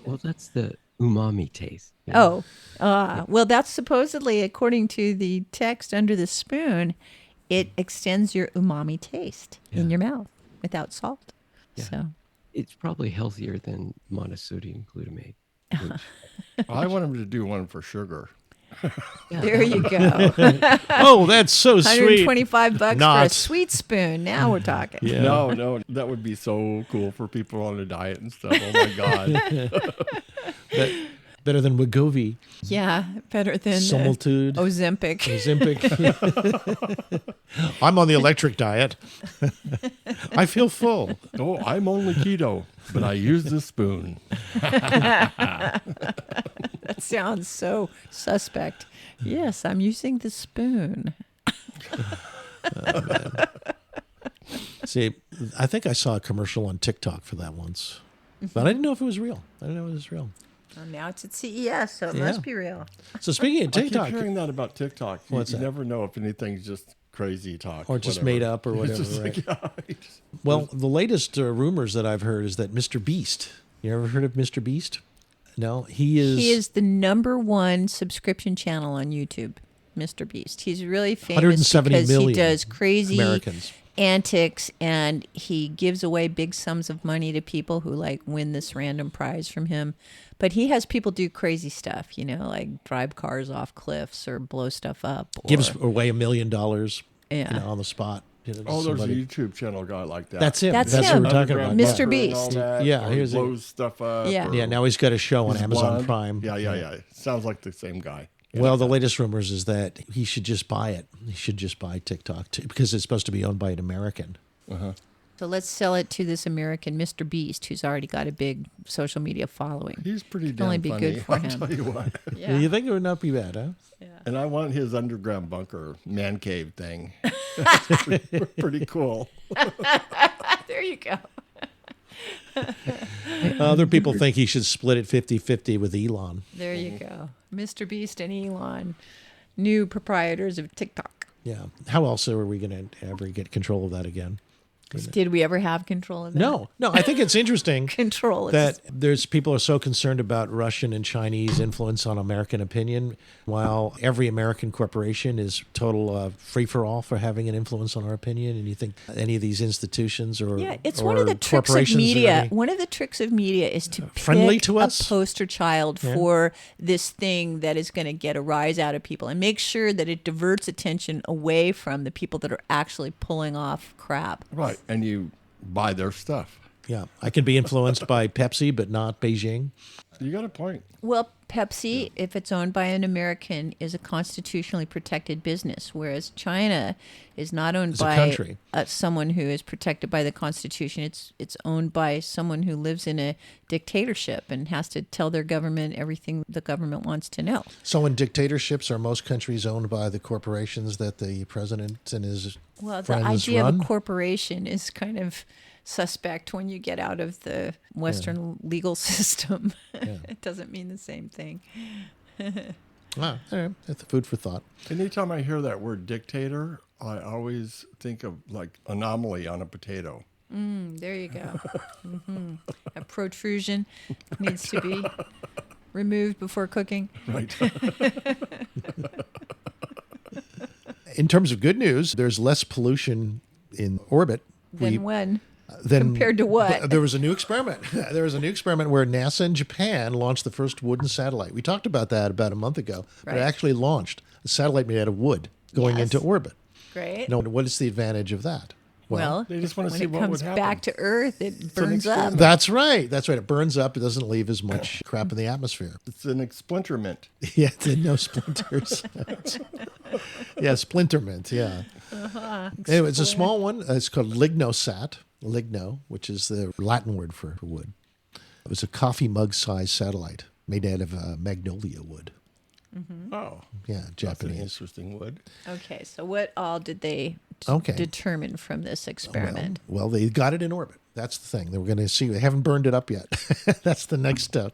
Well, that's the umami taste. Well, that's supposedly, according to the text under the spoon, it extends your umami taste in your mouth without salt. Yeah. So It's probably healthier than monosodium glutamate. I want him to do one for sugar. there you go. Oh, that's so sweet. $125 for a Not. sweet spoon. Now we're talking. Yeah. No, that would be so cool for people on a diet and stuff. Oh my God. Better than Wegovy. Yeah, better than Similitude. Ozempic. I'm on the electric diet. I feel full. Oh, I'm only keto, but I use the spoon. That sounds so suspect. Yes, I'm using the spoon. Oh, man. See, I think I saw a commercial on TikTok for that once, but I didn't know if it was real. Well, now it's at CES, so it must be real. So speaking of TikTok, I keep hearing that about TikTok. You What's that? never know if anything's just crazy talk. or just whatever. made up or It's whatever. just Right? like, Well, the latest rumors that I've heard is that Mr. Beast. You ever heard of Mr. Beast? No, he is. He is the #1 subscription channel on YouTube, Mr. Beast. He's really famous 170 because he million does crazy Americans. antics, and he gives away big sums of money to people who win this random prize from him. But he has people do crazy stuff, like drive cars off cliffs or blow stuff up. Gives away $1 million. Yeah. On the spot. there's a YouTube channel guy like that. That's him. That's what him. we're talking about. Mr. Yeah. Beast. Yeah, here's it. blows stuff up. Yeah. Yeah, now he's got a show on He's Amazon blonde. Prime. Yeah. Sounds like the same guy. Well, the latest rumors is that he should just buy it. He should just buy TikTok because it's supposed to be owned by an American. So let's sell it to this American Mr. Beast, who's already got a big social media following. He's pretty Can only damn be funny. good for I'll him. tell you what. Yeah. You think it would not be bad, huh? And I want his underground bunker man cave thing. Pretty cool. There you go. Other people think he should split it 50-50 with Elon. There you go. Mr. Beast and Elon, new proprietors of TikTok. Yeah. How else are we going to ever get control of that again? Did we ever have control of that? No. I think it's interesting Control. that there's people are so concerned about Russian and Chinese influence on American opinion, while every American corporation is total free-for-all for having an influence on our opinion. And you think any of these institutions or it's or one of the tricks of corporations are media. any One of the tricks of media is to friendly pick to us? a poster child for this thing that is going to get a rise out of people, and make sure that it diverts attention away from the people that are actually pulling off crap. Right. And you buy their stuff. Yeah, I can be influenced by Pepsi, but not Beijing. You got a point. Well, Pepsi, if it's owned by an American, is a constitutionally protected business, whereas China is not owned It's a by country. Someone who is protected by the Constitution. It's owned by someone who lives in a dictatorship and has to tell their government everything the government wants to know. So in dictatorships, are most countries owned by the corporations that the president and his Well, the friends idea run? of a corporation is kind of suspect when you get out of the Western legal system. It doesn't mean the same thing. All right. That's food for thought. Anytime I hear that word dictator, I always think of like anomaly on a potato. There you go. A protrusion needs to be removed before cooking. Right. In terms of good news, there's less pollution in orbit. When? Then Compared to what? There was a new experiment. There was a new experiment where NASA and Japan launched the first wooden satellite. We talked about that about a month ago, but it Right. actually launched a satellite made out of wood going Yes. into orbit. Great. Now, what is the advantage of that? Well, They just want to when see it what comes would happen. back to Earth, it an burns up. experiment. That's right. That's right. It burns up. It doesn't leave as much crap in the atmosphere. It's an explinterment. Yeah, no splinters. Yeah, splinterment. Yeah. Anyway, it's a small one. It's called lignosat. Ligno, which is the Latin word for wood. It was a coffee mug-sized satellite. made out of magnolia wood. Mm-hmm. Oh. Yeah, Japanese. That's an interesting wood. Okay, so what all did they determine from this experiment? Well, they got it in orbit. That's the thing. They were going to see. They haven't burned it up yet. That's the next step.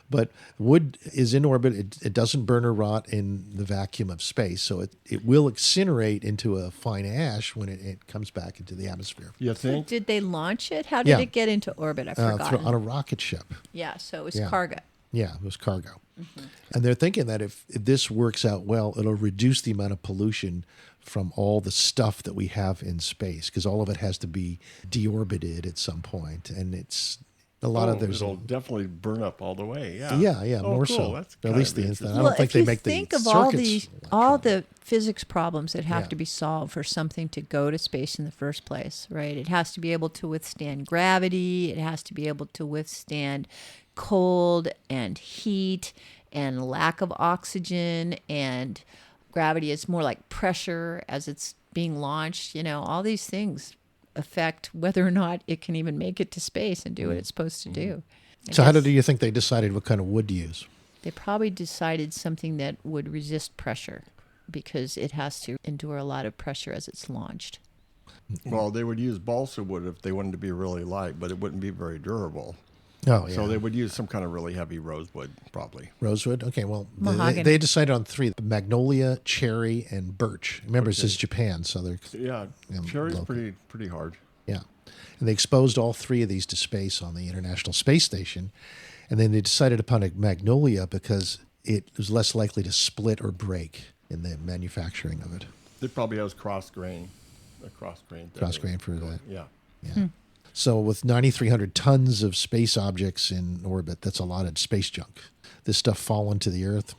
But wood is in orbit. It doesn't burn or rot in the vacuum of space, so it will incinerate into a fine ash when it comes back into the atmosphere. You think? So did they launch it? How did it get into orbit? I forgot. On a rocket ship. Yeah, so it was cargo. Yeah, it was cargo. Mm-hmm. And they're thinking that if this works out well, it'll reduce the amount of pollution from all the stuff that we have in space, because all of it has to be deorbited at some point, and it's a lot of there's. It'll definitely burn up all the way. Yeah. Yeah, more cool. so. That's at least the instant. I don't think if they you make think the of circuits. all the physics problems that have to be solved for something to go to space in the first place, right? It has to be able to withstand gravity. It has to be able to withstand cold and heat and lack of oxygen, and gravity is more like pressure as it's being launched. All these things affect whether or not it can even make it to space and do what it's supposed to do. So how do you think they decided what kind of wood to use? They probably decided something that would resist pressure, because it has to endure a lot of pressure as it's launched. Well, they would use balsa wood if they wanted to be really light, but it wouldn't be very durable. Oh, yeah. So they would use some kind of really heavy rosewood, probably. Rosewood? Okay, well, Mahogany. they decided on 3, magnolia, cherry, and birch. Remember, it says Japan, so they're... Yeah, cherry's pretty hard. Yeah. And they exposed all 3 of these to space on the International Space Station, and then they decided upon a magnolia because it was less likely to split or break in the manufacturing of it. It probably has cross grain. A cross grain. Cross grain for that. Yeah. So with 9,300 tons of space objects in orbit, that's a lot of space junk. This stuff falling to the Earth,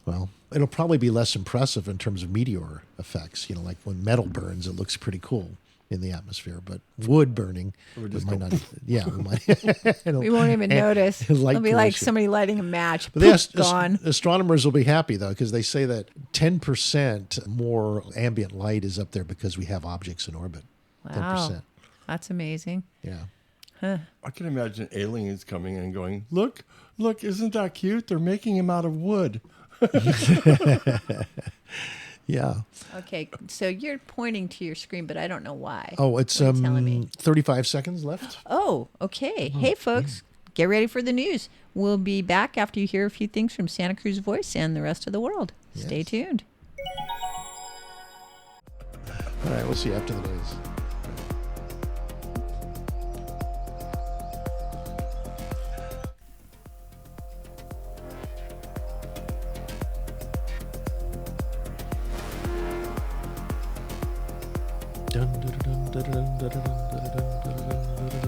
well, it'll probably be less impressive in terms of meteor effects. Like when metal burns, it looks pretty cool in the atmosphere, but wood burning, we might not. Yeah, we might. We won't even notice. It'll be like somebody lighting a match. Poof, gone. Astronomers will be happy though, because they say that 10% more ambient light is up there because we have objects in orbit. Wow. 10%. That's amazing. Yeah. Huh. I can imagine aliens coming and going, look, isn't that cute? They're making him out of wood. Yeah. Okay, so you're pointing to your screen, but I don't know why. Oh, it's 35 seconds left. Oh, okay. Hey, folks, get ready for the news. We'll be back after you hear a few things from Santa Cruz Voice and the rest of the world. Stay tuned. All right, we'll see you after the news.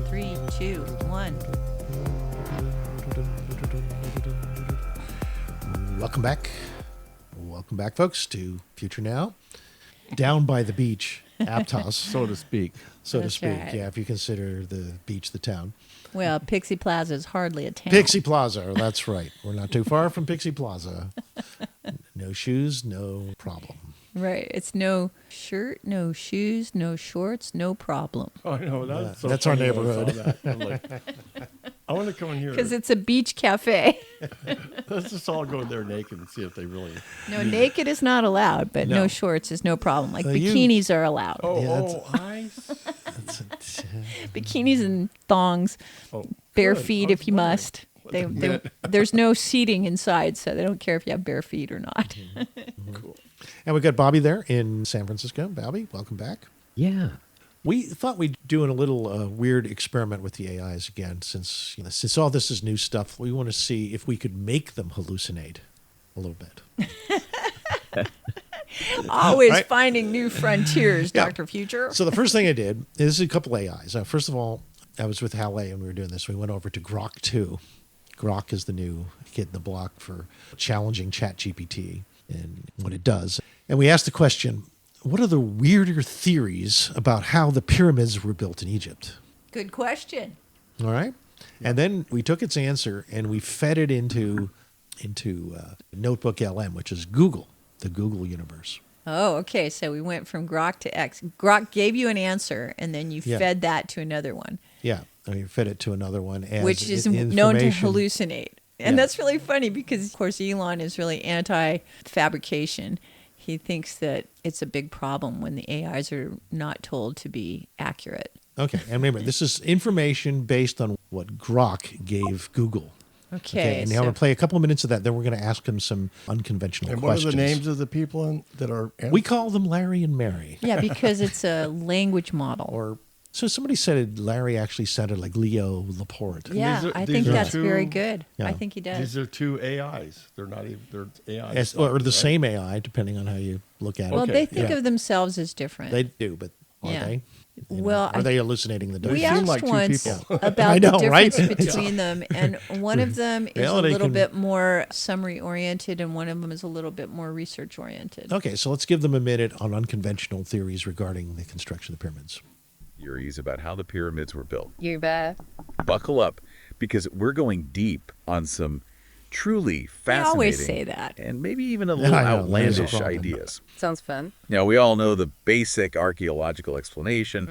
Three, two, one. Welcome back. Welcome back, folks, to Future Now. Down by the beach, Aptos. So to speak. That's speak. right. Yeah, if you consider the beach the town. Well, Pixie Plaza is hardly a town. Pixie Plaza, that's right. We're not too far from Pixie Plaza. No shoes, no problem. Right. It's no shirt, no shoes, no shorts, no problem. Oh, I know. That's our neighborhood. I'm like, I want to come in here. Because it's a beach cafe. Let's just all go there naked and see if they really... No, naked is not allowed, but no shorts is no problem. Like bikinis are allowed. Bikinis and thongs. Bare feet if you must. There's no seating inside, so they don't care if you have bare feet or not. Cool. And we've got Bobby there in San Francisco. Bobby, welcome back. Yeah. We thought we'd do a little weird experiment with the AIs again, since all this is new stuff. We want to see if we could make them hallucinate a little bit. Always finding new frontiers, Dr. Future. So the first thing I did is a couple AIs. First of all, I was with Halle and we were doing this. We went over to Grok 2. Grok is the new kid in the block for challenging ChatGPT and what it does. And we asked the question, what are the weirder theories about how the pyramids were built in Egypt? Good question. All right. And then we took its answer and we fed it into Notebook LM, which is Google, the Google universe. Oh, okay. So we went from Grok to X. Grok gave you an answer, and then you fed that to another one. Yeah. And we fed it to another one. As which is known to hallucinate. And that's really funny because, of course, Elon is really anti-fabrication. He thinks that it's a big problem when the AIs are not told to be accurate. Okay, and remember, this is information based on what Grok gave Google. Okay, and now we're going to play a couple of minutes of that. Then we're going to ask him some unconventional questions. What are the names of the people that are... We call them Larry and Mary. Yeah, because it's a language model. So somebody said Larry actually sounded like Leo Laporte. Yeah, I think that's very good. Yeah. I think he does. These are two AIs. They're not even... They're AIs. Or the same AI, depending on how you look at it. Well, they think of themselves as different. They do, but are they? Well, are they hallucinating the data? We asked once about I know, the difference right? between them, and one of them is a little bit more summary oriented, and one of them is a little bit more research oriented. Okay, so let's give them a minute on unconventional theories regarding the construction of the pyramids. Theories about how the pyramids were built. You bet. Buckle up, because we're going deep on some truly fascinating. I always say that. And maybe even a little outlandish ideas. Sounds fun. Now, we all know the basic archaeological explanation,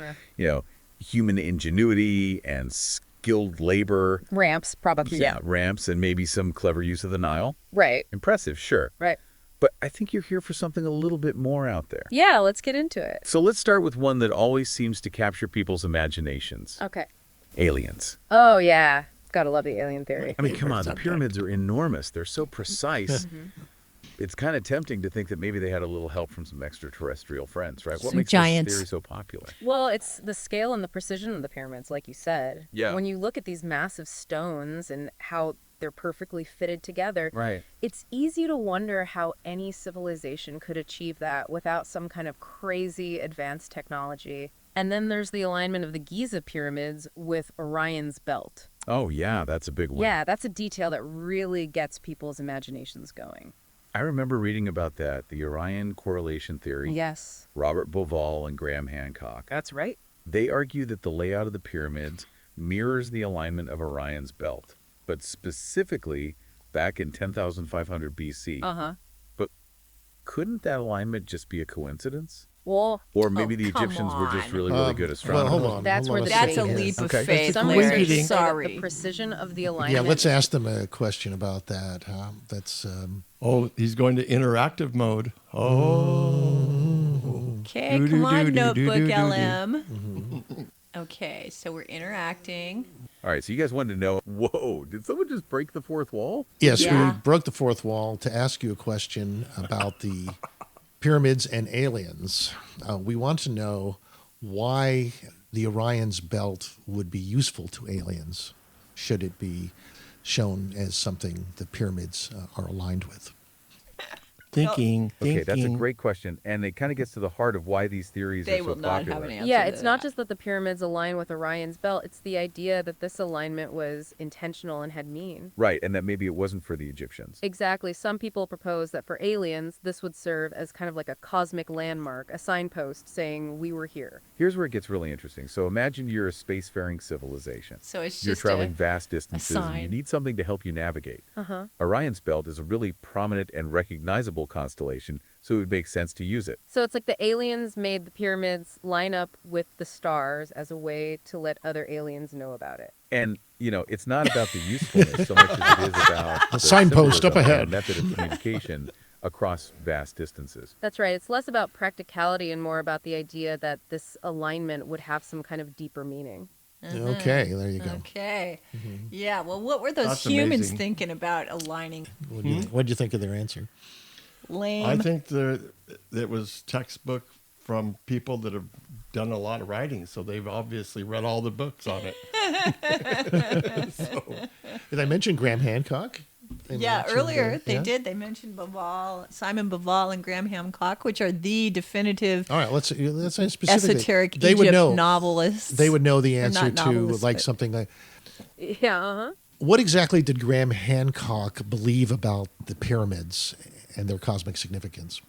human ingenuity and skilled labor. Ramps, probably. Yeah, ramps and maybe some clever use of the Nile. Right. Impressive, sure. Right. But I think you're here for something a little bit more out there. Yeah, let's get into it. So let's start with one that always seems to capture people's imaginations. Okay. Aliens. Oh, yeah. Gotta love the alien theory. I mean, come on, the pyramids are enormous. They're so precise. It's kind of tempting to think that maybe they had a little help from some extraterrestrial friends, right? What makes this theory so popular? Well, it's the scale and the precision of the pyramids, like you said. Yeah. When you look at these massive stones and how they're perfectly fitted together, right? It's easy to wonder how any civilization could achieve that without some kind of crazy advanced technology. And then there's the alignment of the Giza pyramids with Orion's belt. Oh, yeah, that's a big one. Yeah, that's a detail that really gets people's imaginations going. I remember reading about that, the Orion correlation theory. Yes. Robert Bauval and Graham Hancock. That's right. They argue that the layout of the pyramids mirrors the alignment of Orion's belt, but specifically back in 10,500 BC. Uh-huh. But couldn't that alignment just be a coincidence? Well, or maybe the Egyptians were just really, really good astronomers. Well, hold on. That's where the That's a debate leap is. of faith. Some Larry. researchers say that Sorry. the precision of the alignment. Yeah, let's ask them a question about that. That's. Oh, he's going to interactive mode. Oh. Okay, come on, Notebook LM. Okay, so we're interacting. All right, so you guys wanted to know, whoa, did someone just break the fourth wall? Yes, we broke the fourth wall to ask you a question about the pyramids and aliens. We want to know why the Orion's belt would be useful to aliens, should it be shown as something the pyramids are aligned with. Thinking. Okay, that's a great question, and it kind of gets to the heart of why these theories are so popular. Yeah, it's not just that the pyramids align with Orion's belt, it's the idea that this alignment was intentional and had meaning. Right, and that maybe it wasn't for the Egyptians. Exactly. Some people propose that for aliens, this would serve as kind of like a cosmic landmark, a signpost saying we were here. Here's where it gets really interesting. So imagine you're a spacefaring civilization. So it's you're just traveling vast distances, and sign. you need something to help you navigate. Uh-huh. Orion's belt is a really prominent and recognizable constellation, so it would make sense to use it. So it's like the aliens made the pyramids line up with the stars as a way to let other aliens know about it. And, you know, it's not about the usefulness so much as it is about A signpost up symbolism ahead. and method of communication across vast distances. That's right. It's less about practicality and more about the idea that this alignment would have some kind of deeper meaning. Okay, there you go. Okay. Yeah, well, what were those That's humans amazing. thinking about aligning? What did you think of their answer? Lame. I think it was textbook from people that have done a lot of writing, so they've obviously read all the books on it. Did I mention Graham Hancock? Yeah, earlier they did. They mentioned Simon Bauval and Graham Hancock, which are the definitive All right, let's say specifically. esoteric They Egypt would know novelists. They would know the Or answer not to novelists, like but- something like. Yeah, uh-huh. What exactly did Graham Hancock believe about the pyramids and their cosmic significance?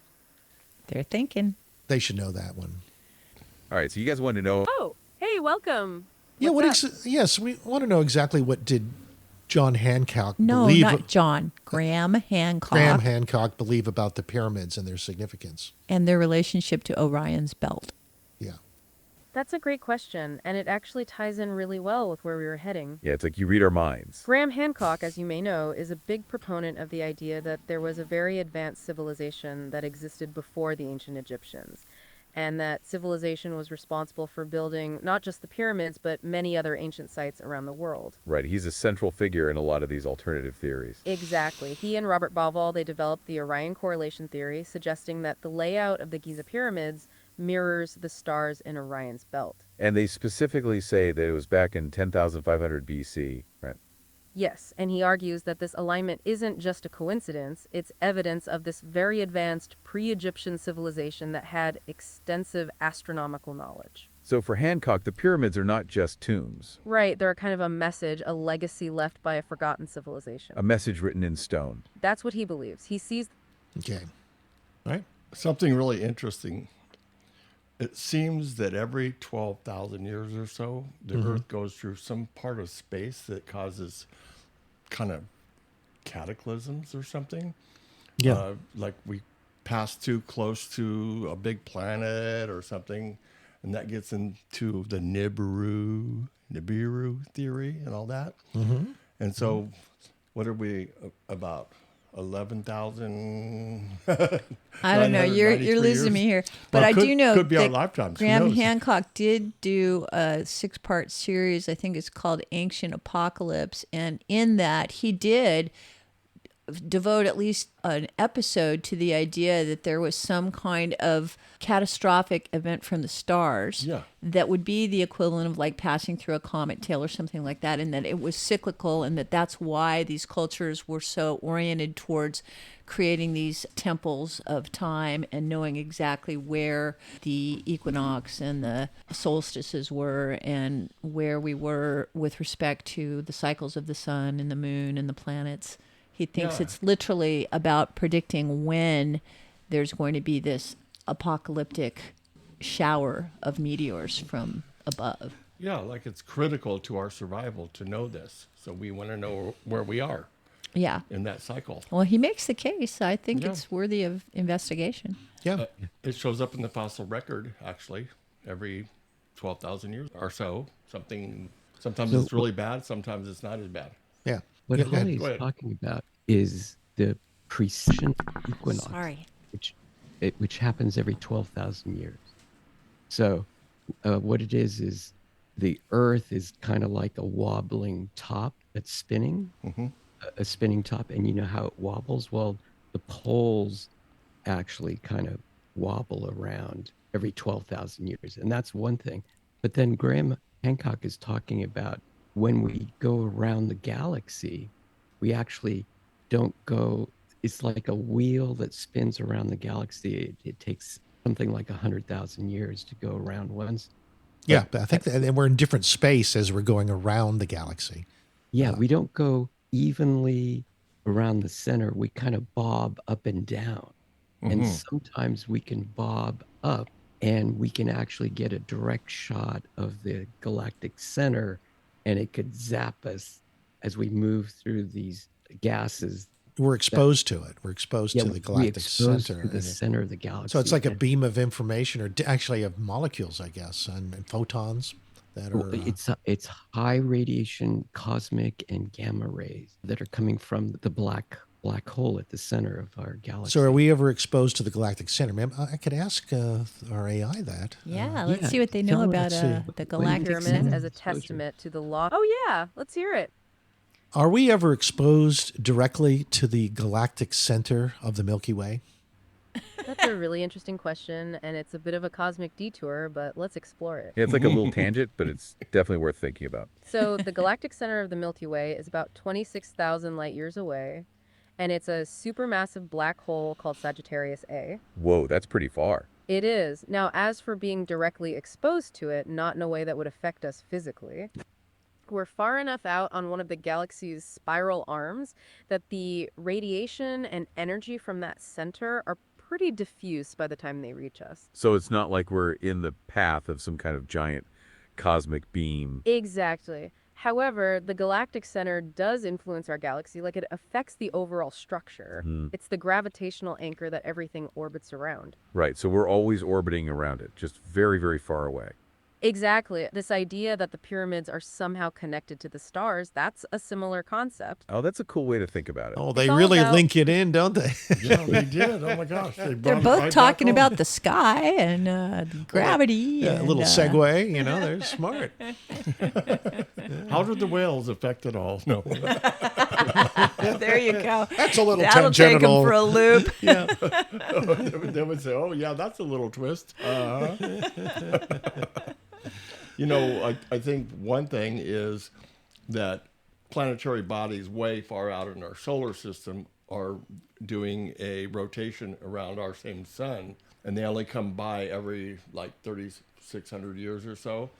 They're thinking. They should know that one. All right, so you guys want to know... Oh, hey, welcome. Yeah, What's up? yes, we want to know exactly what did John Hancock No, believe. not John. Graham Hancock. Graham Hancock believe about the pyramids and their significance. And their relationship to Orion's belt. Yeah. That's a great question, and it actually ties in really well with where we were heading. Yeah, it's like you read our minds. Graham Hancock, as you may know, is a big proponent of the idea that there was a very advanced civilization that existed before the ancient Egyptians, and that civilization was responsible for building not just the pyramids, but many other ancient sites around the world. Right, he's a central figure in a lot of these alternative theories. Exactly. He and Robert Bauval, they developed the Orion correlation theory, suggesting that the layout of the Giza pyramids mirrors the stars in Orion's belt. And they specifically say that it was back in 10,500 BC, right? Yes, and he argues that this alignment isn't just a coincidence, it's evidence of this very advanced pre-Egyptian civilization that had extensive astronomical knowledge. So for Hancock, the pyramids are not just tombs. Right, they're kind of a message, a legacy left by a forgotten civilization. A message written in stone. That's what he believes. He sees... Okay. All right. Something really interesting. It seems that every 12,000 years or so, the Earth goes through some part of space that causes kind of cataclysms or something. Yeah. Like we pass too close to a big planet or something, and that gets into the Nibiru theory and all that. Mm-hmm. And so, what are we about? 11,000. I don't know. You're losing me here, but Well, I do know could be our that lifetimes. Who Graham knows? Hancock did do a 6-part series. I think it's called Ancient Apocalypse, and in that he did devote at least an episode to the idea that there was some kind of catastrophic event from the stars that would be the equivalent of like passing through a comet tail or something like that, and that it was cyclical, and that's why these cultures were so oriented towards creating these temples of time and knowing exactly where the equinox and the solstices were and where we were with respect to the cycles of the sun and the moon and the planets. He thinks it's literally about predicting when there's going to be this apocalyptic shower of meteors from above. Yeah, like it's critical to our survival to know this. So we want to know where we are. Yeah. In that cycle. Well, he makes the case. I think it's worthy of investigation. Yeah. It shows up in the fossil record, actually, every 12,000 years or so. Sometimes it's really bad, sometimes it's not as bad. Yeah. What Holly is talking about is the precession equinox, which happens every 12,000 years. So what it is the Earth is kind of like a wobbling top that's spinning, a spinning top, and you know how it wobbles? Well, the poles actually kind of wobble around every 12,000 years, and that's one thing. But then Graham Hancock is talking about when we go around the galaxy, we actually don't go, it's like a wheel that spins around the galaxy. It takes something like 100,000 years to go around once. Yeah, but I think and we're in different space as we're going around the galaxy. Yeah, we don't go evenly around the center. We kind of bob up and down. And sometimes we can bob up and we can actually get a direct shot of the galactic center, and it could zap us as we move through these gases. We're exposed to it. We're exposed to the galactic center. To the center of the galaxy. So it's like a beam of information, or actually of molecules, I guess, and photons that are. It's high radiation cosmic and gamma rays that are coming from the black hole at the center of our galaxy. So are we ever exposed to the galactic center? Ma'am, I could ask our AI that. Yeah, let's see what they know about the galactic center. As a testament to the law. Oh yeah, let's hear it. Are we ever exposed directly to the galactic center of the Milky Way? That's a really interesting question, and it's a bit of a cosmic detour, but let's explore it. Yeah, it's like a little tangent, but it's definitely worth thinking about. So the galactic center of the Milky Way is about 26,000 light years away, and it's a supermassive black hole called Sagittarius A. Whoa, that's pretty far. It is. Now, as for being directly exposed to it, not in a way that would affect us physically, we're far enough out on one of the galaxy's spiral arms that the radiation and energy from that center are pretty diffuse by the time they reach us. So it's not like we're in the path of some kind of giant cosmic beam. Exactly. However, the galactic center does influence our galaxy, like it affects the overall structure. It's the gravitational anchor that everything orbits around. Right, so we're always orbiting around it, just very, very far away. Exactly. This idea that the pyramids are somehow connected to the stars, that's a similar concept. Oh, that's a cool way to think about it. Oh, they really link it in, don't they? Yeah, they did. Oh my gosh. They're both talking about the sky and gravity. Yeah, a little segue, they're smart. How did the whales affect it all? No. There you go. That's a little That'll tangential. take 'em for a loop. Yeah. They would say, oh, yeah, that's a little twist. I think one thing is that planetary bodies way far out in our solar system are doing a rotation around our same sun, and they only come by every 3,600 years or so,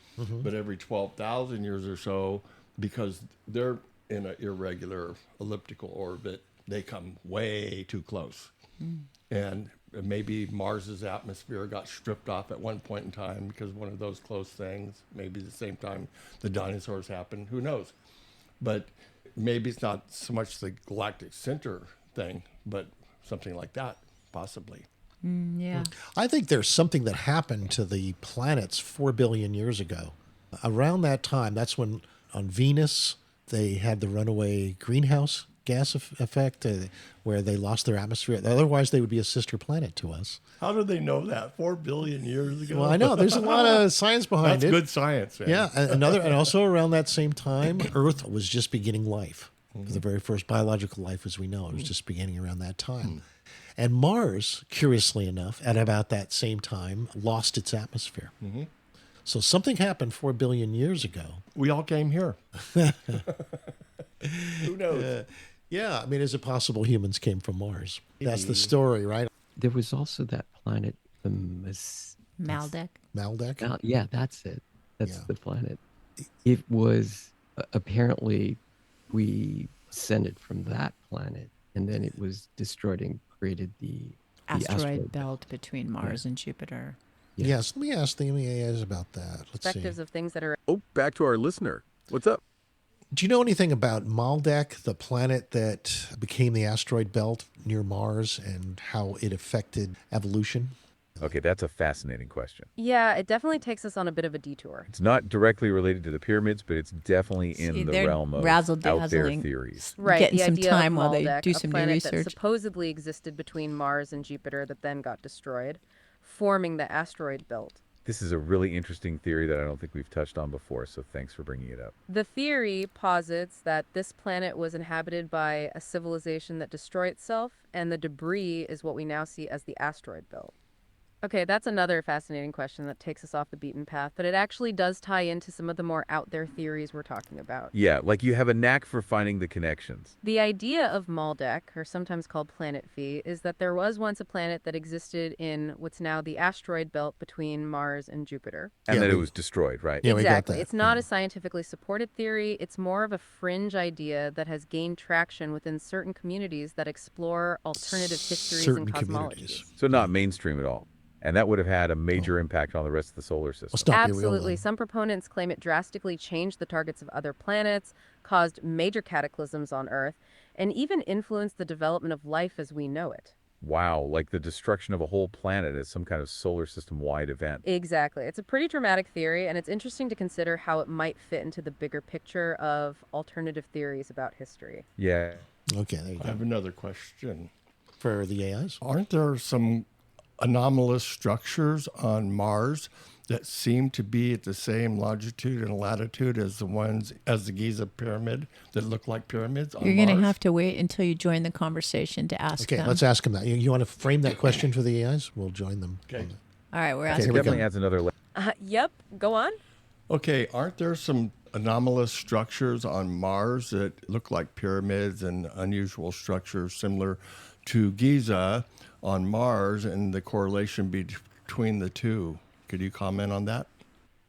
but every 12,000 years or so, because they're in an irregular elliptical orbit, they come way too close. And maybe Mars's atmosphere got stripped off at one point in time because one of those close things, maybe the same time the dinosaurs happened, who knows? But maybe it's not so much the galactic center thing, but something like that, possibly. Yeah. I think there's something that happened to the planets 4 billion years ago. Around that time, that's when on Venus, they had the runaway greenhouse gas effect where they lost their atmosphere. Otherwise, they would be a sister planet to us. How did they know that 4 billion years ago? Well, I know. There's a lot of science behind it. That's good science, man. Yeah. And also around that same time, Earth was just beginning life. The very first biological life as we know it was just beginning around that time. And Mars, curiously enough, at about that same time, lost its atmosphere. So something happened 4 billion years ago. We all came here. Who knows? Yeah, I mean, is it possible humans came from Mars? That's the story, right? There was also that planet, the Maldek. Maldek? Yeah, that's it. That's the planet. It was apparently we descended from that planet, and then it was destroyed and created the asteroid belt between Mars and Jupiter. Yes, let me ask the AIs about that. Let's Perspectives see. of things that are... Oh, back to our listener. What's up? Do you know anything about Maldek, the planet that became the asteroid belt near Mars, and how it affected evolution? Okay, that's a fascinating question. Yeah, it definitely takes us on a bit of a detour. It's not directly related to the pyramids, but it's definitely in the realm of out there theories. Right, Getting the some idea time of while they Maldek, do a some new planet research. that supposedly existed between Mars and Jupiter that then got destroyed, forming the asteroid belt. This is a really interesting theory that I don't think we've touched on before, so thanks for bringing it up. The theory posits that this planet was inhabited by a civilization that destroyed itself, and the debris is what we now see as the asteroid belt. Okay, that's another fascinating question that takes us off the beaten path, but it actually does tie into some of the more out there theories we're talking about. Yeah, like you have a knack for finding the connections. The idea of Maldek, or sometimes called Planet Phi, is that there was once a planet that existed in what's now the asteroid belt between Mars and Jupiter. And that it was destroyed, right? Yeah, we got Exactly. that. It's not a scientifically supported theory. It's more of a fringe idea that has gained traction within certain communities that explore alternative histories Certain and cosmologies. communities. So not mainstream at all. And that would have had a major impact on the rest of the solar system. Let's not be real, Absolutely. then. Some proponents claim it drastically changed the targets of other planets, caused major cataclysms on Earth, and even influenced the development of life as we know it. Wow, like the destruction of a whole planet is some kind of solar system-wide event. Exactly. It's a pretty dramatic theory, and it's interesting to consider how it might fit into the bigger picture of alternative theories about history. Yeah. Okay, there you I go. have another question. For the AIs? Aren't there some anomalous structures on Mars that seem to be at the same longitude and latitude as the ones as the Giza pyramid that look like pyramids on You're Mars? going to have to wait until you join the conversation to ask Okay, them. let's ask them that. You want to frame that question for the AIs? We'll join them. Okay. All right, we're Okay, asking. here we go. Definitely adds another layer. Yep. Go on. Okay, aren't there some anomalous structures on Mars that look like pyramids and unusual structures similar to Giza on Mars and the correlation between the two? Could you comment on that?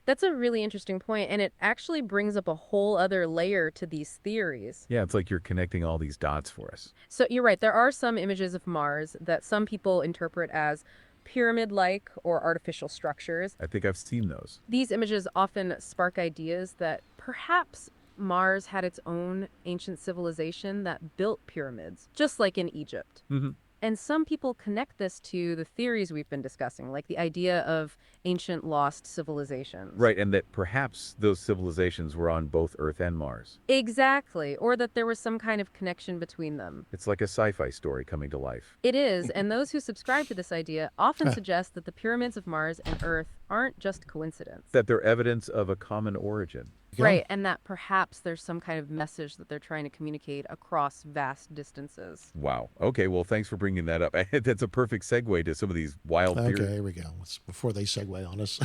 That's a really interesting point, and it actually brings up a whole other layer to these theories. Yeah, it's like you're connecting all these dots for us. So you're right, there are some images of Mars that some people interpret as pyramid-like or artificial structures. I think I've seen those. These images often spark ideas that perhaps Mars had its own ancient civilization that built pyramids, just like in Egypt. Mm-hmm. And some people connect this to the theories we've been discussing, like the idea of ancient lost civilizations. Right, and that perhaps those civilizations were on both Earth and Mars. Exactly, or that there was some kind of connection between them. It's like a sci-fi story coming to life. It is, and those who subscribe to this idea often suggest that the pyramids of Mars and Earth aren't just coincidence. That they're evidence of a common origin. Right, and that perhaps there's some kind of message that they're trying to communicate across vast distances. Wow. Okay, well, thanks for bringing that up. That's a perfect segue to some of these wild theories. Okay, here we go. Before they segue on us.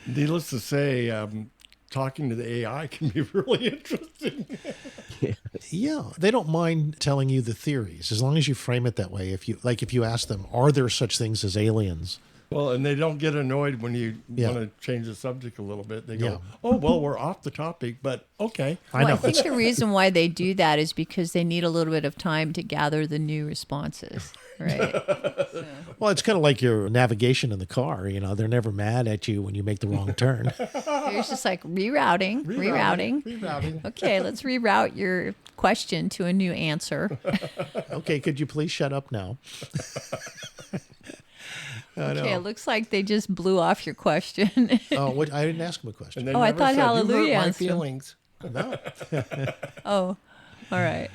Needless to say, talking to the AI can be really interesting. Yeah, they don't mind telling you the theories as long as you frame it that way. If you ask them, are there such things as aliens? Well, and they don't get annoyed when you want to change the subject a little bit. They go, oh, well, we're off the topic, but okay. I think the reason why they do that is because they need a little bit of time to gather the new responses, right? Well, it's kind of like your navigation in the car. They're never mad at you when you make the wrong turn. It's just like rerouting. Okay, let's reroute your question to a new answer. Okay, could you please shut up now? Okay, it looks like they just blew off your question. Oh, I didn't ask him a question. I thought Hallelujah. My feelings. No. Oh, all right.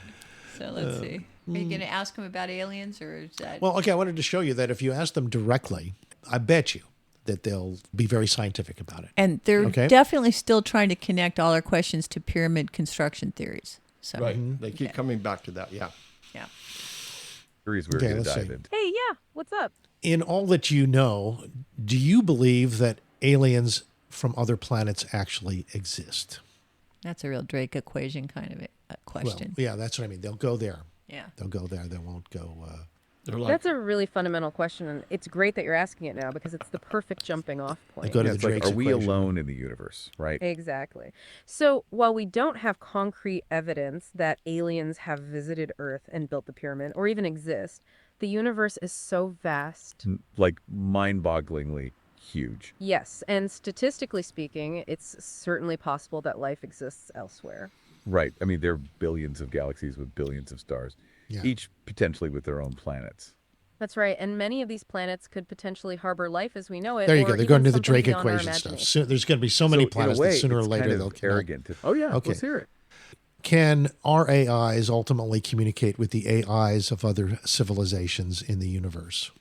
So let's see. Are you going to ask him about aliens, or is that? Well, okay. I wanted to show you that if you ask them directly, I bet you that they'll be very scientific about it. And they're definitely still trying to connect all our questions to pyramid construction theories. So. Right. They keep coming back to that. Yeah. Yeah. Theories we're going to dive into. Hey, yeah. What's up? In all that you know, do you believe that aliens from other planets actually exist? That's a real Drake equation kind of a question. Well, yeah, that's what I mean. They'll go there. Yeah. They'll go there. They won't go... That's a really fundamental question, and it's great that you're asking it now because it's the perfect jumping off point. Go to the Drake's are we equation. alone in the universe, right? Exactly. So while we don't have concrete evidence that aliens have visited Earth and built the pyramid or even exist, the universe is so vast. Like mind-bogglingly huge. Yes, and statistically speaking, it's certainly possible that life exists elsewhere. Right. I mean, there are billions of galaxies with billions of stars, each potentially with their own planets. That's right, and many of these planets could potentially harbor life as we know it. There you or go. They're even going to the something Drake beyond our equation stuff. imagination. So there's going to be so many planets in a way, that sooner or it's later kind of they'll arrogant. Oh yeah, okay. Let's hear it. Can our AIs ultimately communicate with the AIs of other civilizations in the universe?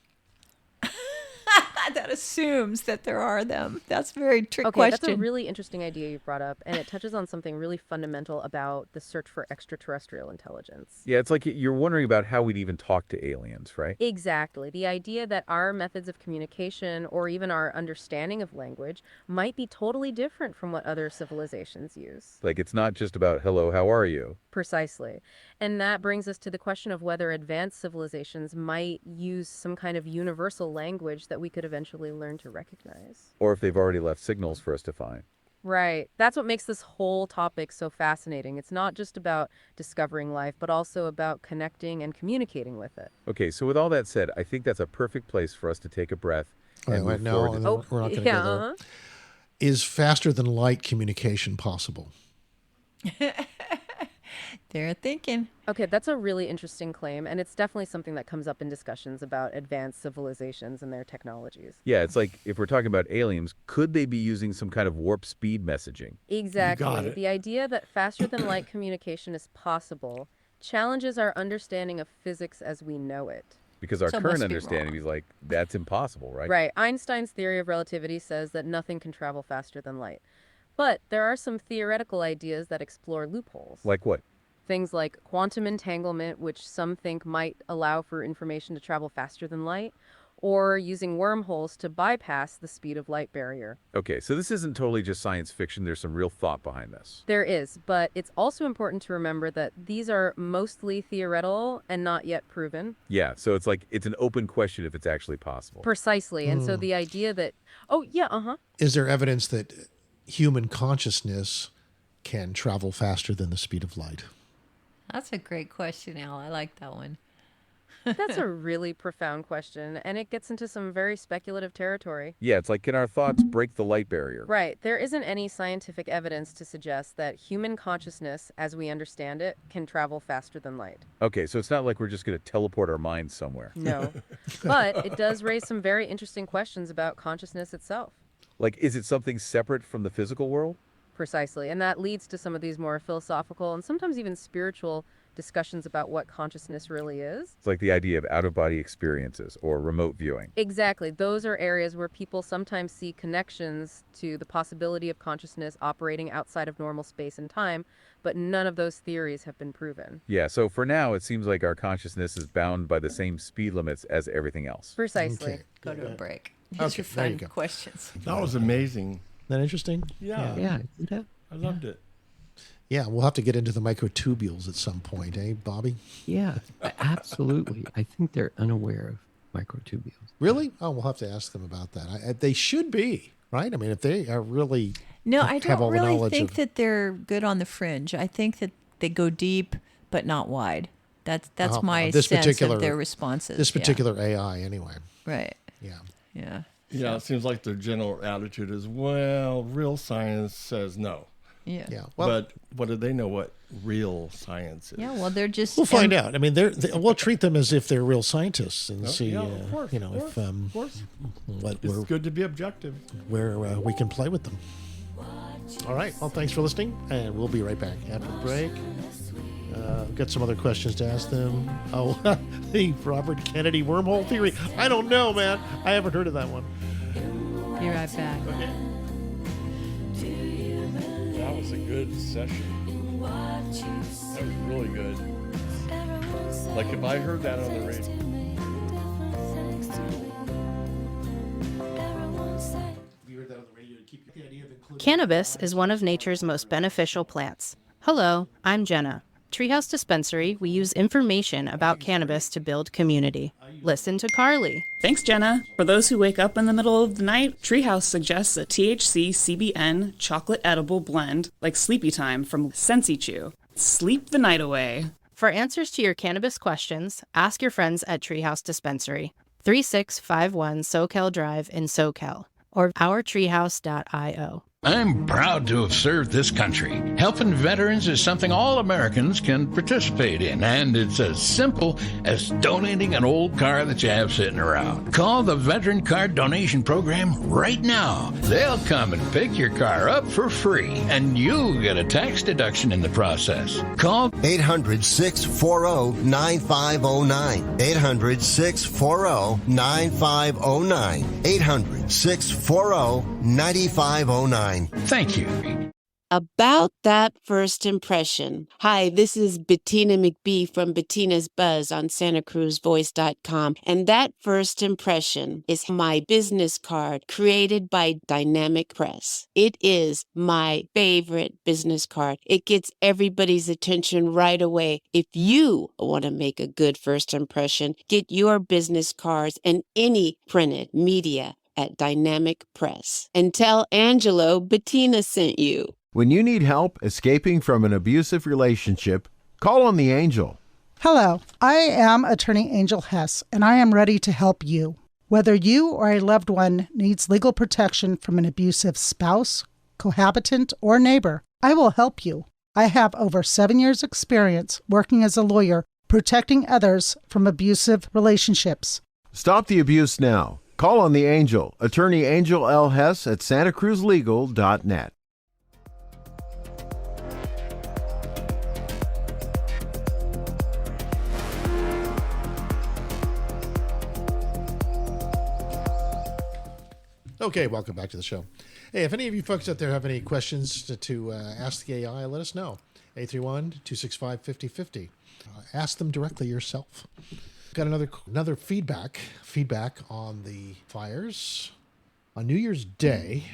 That assumes that there are them. That's a very trick Okay, question. that's a really interesting idea you brought up, and it touches on something really fundamental about the search for extraterrestrial intelligence. Yeah, it's like you're wondering about how we'd even talk to aliens, right? Exactly. The idea that our methods of communication or even our understanding of language might be totally different from what other civilizations use. Like it's not just about, hello, how are you? Precisely. And that brings us to the question of whether advanced civilizations might use some kind of universal language that we could eventually learn to recognize. Or if they've already left signals for us to find. Right. That's what makes this whole topic so fascinating. It's not just about discovering life, but also about connecting and communicating with it. Okay, so with all that said, I think that's a perfect place for us to take a breath. And Wait, move no, forward to- no, we're not going to go there. Is faster than light communication possible? They're thinking. Okay, that's a really interesting claim, and it's definitely something that comes up in discussions about advanced civilizations and their technologies. Yeah, it's like if we're talking about aliens, could they be using some kind of warp speed messaging? Exactly. The idea that faster than light communication is possible challenges our understanding of physics as we know it. Because our So it current must be understanding is like, that's impossible, right? Right. Einstein's theory of relativity says that nothing can travel faster than light. But there are some theoretical ideas that explore loopholes. Like what? Things like quantum entanglement, which some think might allow for information to travel faster than light, or using wormholes to bypass the speed of light barrier. Okay, so this isn't totally just science fiction. There's some real thought behind this. There is, but it's also important to remember that these are mostly theoretical and not yet proven. Yeah, so it's like, it's an open question if it's actually possible. Precisely. And so the idea that, oh, yeah, Is there evidence that human consciousness can travel faster than the speed of light? That's a great question, Al. I like that one. That's a really profound question, and it gets into some very speculative territory. Yeah, it's like, can our thoughts break the light barrier? Right. There isn't any scientific evidence to suggest that human consciousness, as we understand it, can travel faster than light. Okay, so it's not like we're just going to teleport our minds somewhere. No. But it does raise some very interesting questions about consciousness itself. Like, is it something separate from the physical world? Precisely. And that leads to some of these more philosophical and sometimes even spiritual discussions about what consciousness really is. It's like the idea of out-of-body experiences or remote viewing. Exactly. Those are areas where people sometimes see connections to the possibility of consciousness operating outside of normal space and time, but none of those theories have been proven. Yeah, so for now, it seems like our consciousness is bound by the same speed limits as everything else. Precisely. Okay. Go to a break. Okay, These are there you fun go. questions. That was amazing. Isn't that interesting? Yeah. Yeah. I loved it. Yeah, we'll have to get into the microtubules at some point, eh, Bobby? Yeah, absolutely. I think they're unaware of microtubules. Really? Oh, we'll have to ask them about that. They should be, right? I mean, if they are really No, I have don't all the really knowledge think of- that they're good on the fringe. I think that they go deep, but not wide. That's my this sense particular- of their responses. This yeah. particular AI, anyway. Right. Yeah. Yeah. Yeah, it seems like their general attitude is, well, real science says no. Yeah. Yeah. Well, But what do they know what real science is? Yeah, well, they're just... we'll find out. I mean, we'll treat them as if they're real scientists and see, Yeah, of course, if of course. what It's good to be objective. where we can play with them. All right. Well, thanks for listening, and we'll be right back after the break. We've got some other questions to ask them. Oh, the Robert Kennedy wormhole theory. I don't know, man. I haven't heard of that one. Be right back. Okay. That was a good session. That was really good. Like if I heard that on the radio. Cannabis is one of nature's most beneficial plants. Hello, I'm Jenna. Treehouse Dispensary, we use information about cannabis to build community. Listen to Carly. Thanks, Jenna. For those who wake up in the middle of the night, Treehouse suggests a THC CBN chocolate edible blend like Sleepy Time from Sensi Chew. Sleep the night away. For answers to your cannabis questions, ask your friends at Treehouse Dispensary, 3651 Soquel Drive in Soquel, or ourtreehouse.io. I'm proud to have served this country. Helping veterans is something all Americans can participate in, and it's as simple as donating an old car that you have sitting around. Call the Veteran Card Donation Program right now. They'll come and pick your car up for free, and you get a tax deduction in the process. Call 800-640-9509. 800-640-9509. 800-640-9509. Thank you. About that first impression. Hi, this is Bettina McBee from Bettina's Buzz on SantaCruzVoice.com. And that first impression is my business card created by Dynamic Press. It is my favorite business card. It gets everybody's attention right away. If you want to make a good first impression, get your business cards and any printed media at Dynamic Press. And tell Angelo Bettina sent you. When you need help escaping from an abusive relationship, call on the Angel. Hello, I am Attorney Angel Hess, and I am ready to help you. Whether you or a loved one needs legal protection from an abusive spouse, cohabitant, or neighbor, I will help you. I have over 7 years' experience working as a lawyer protecting others from abusive relationships. Stop the abuse now. Call on the Angel, Attorney Angel L. Hess at santacruzlegal.net. Okay, welcome back to the show. Hey, if any of you folks out there have any questions to ask the AI, let us know. 831-265-5050. Ask them directly yourself. Got another feedback on the fires. On New Year's Day,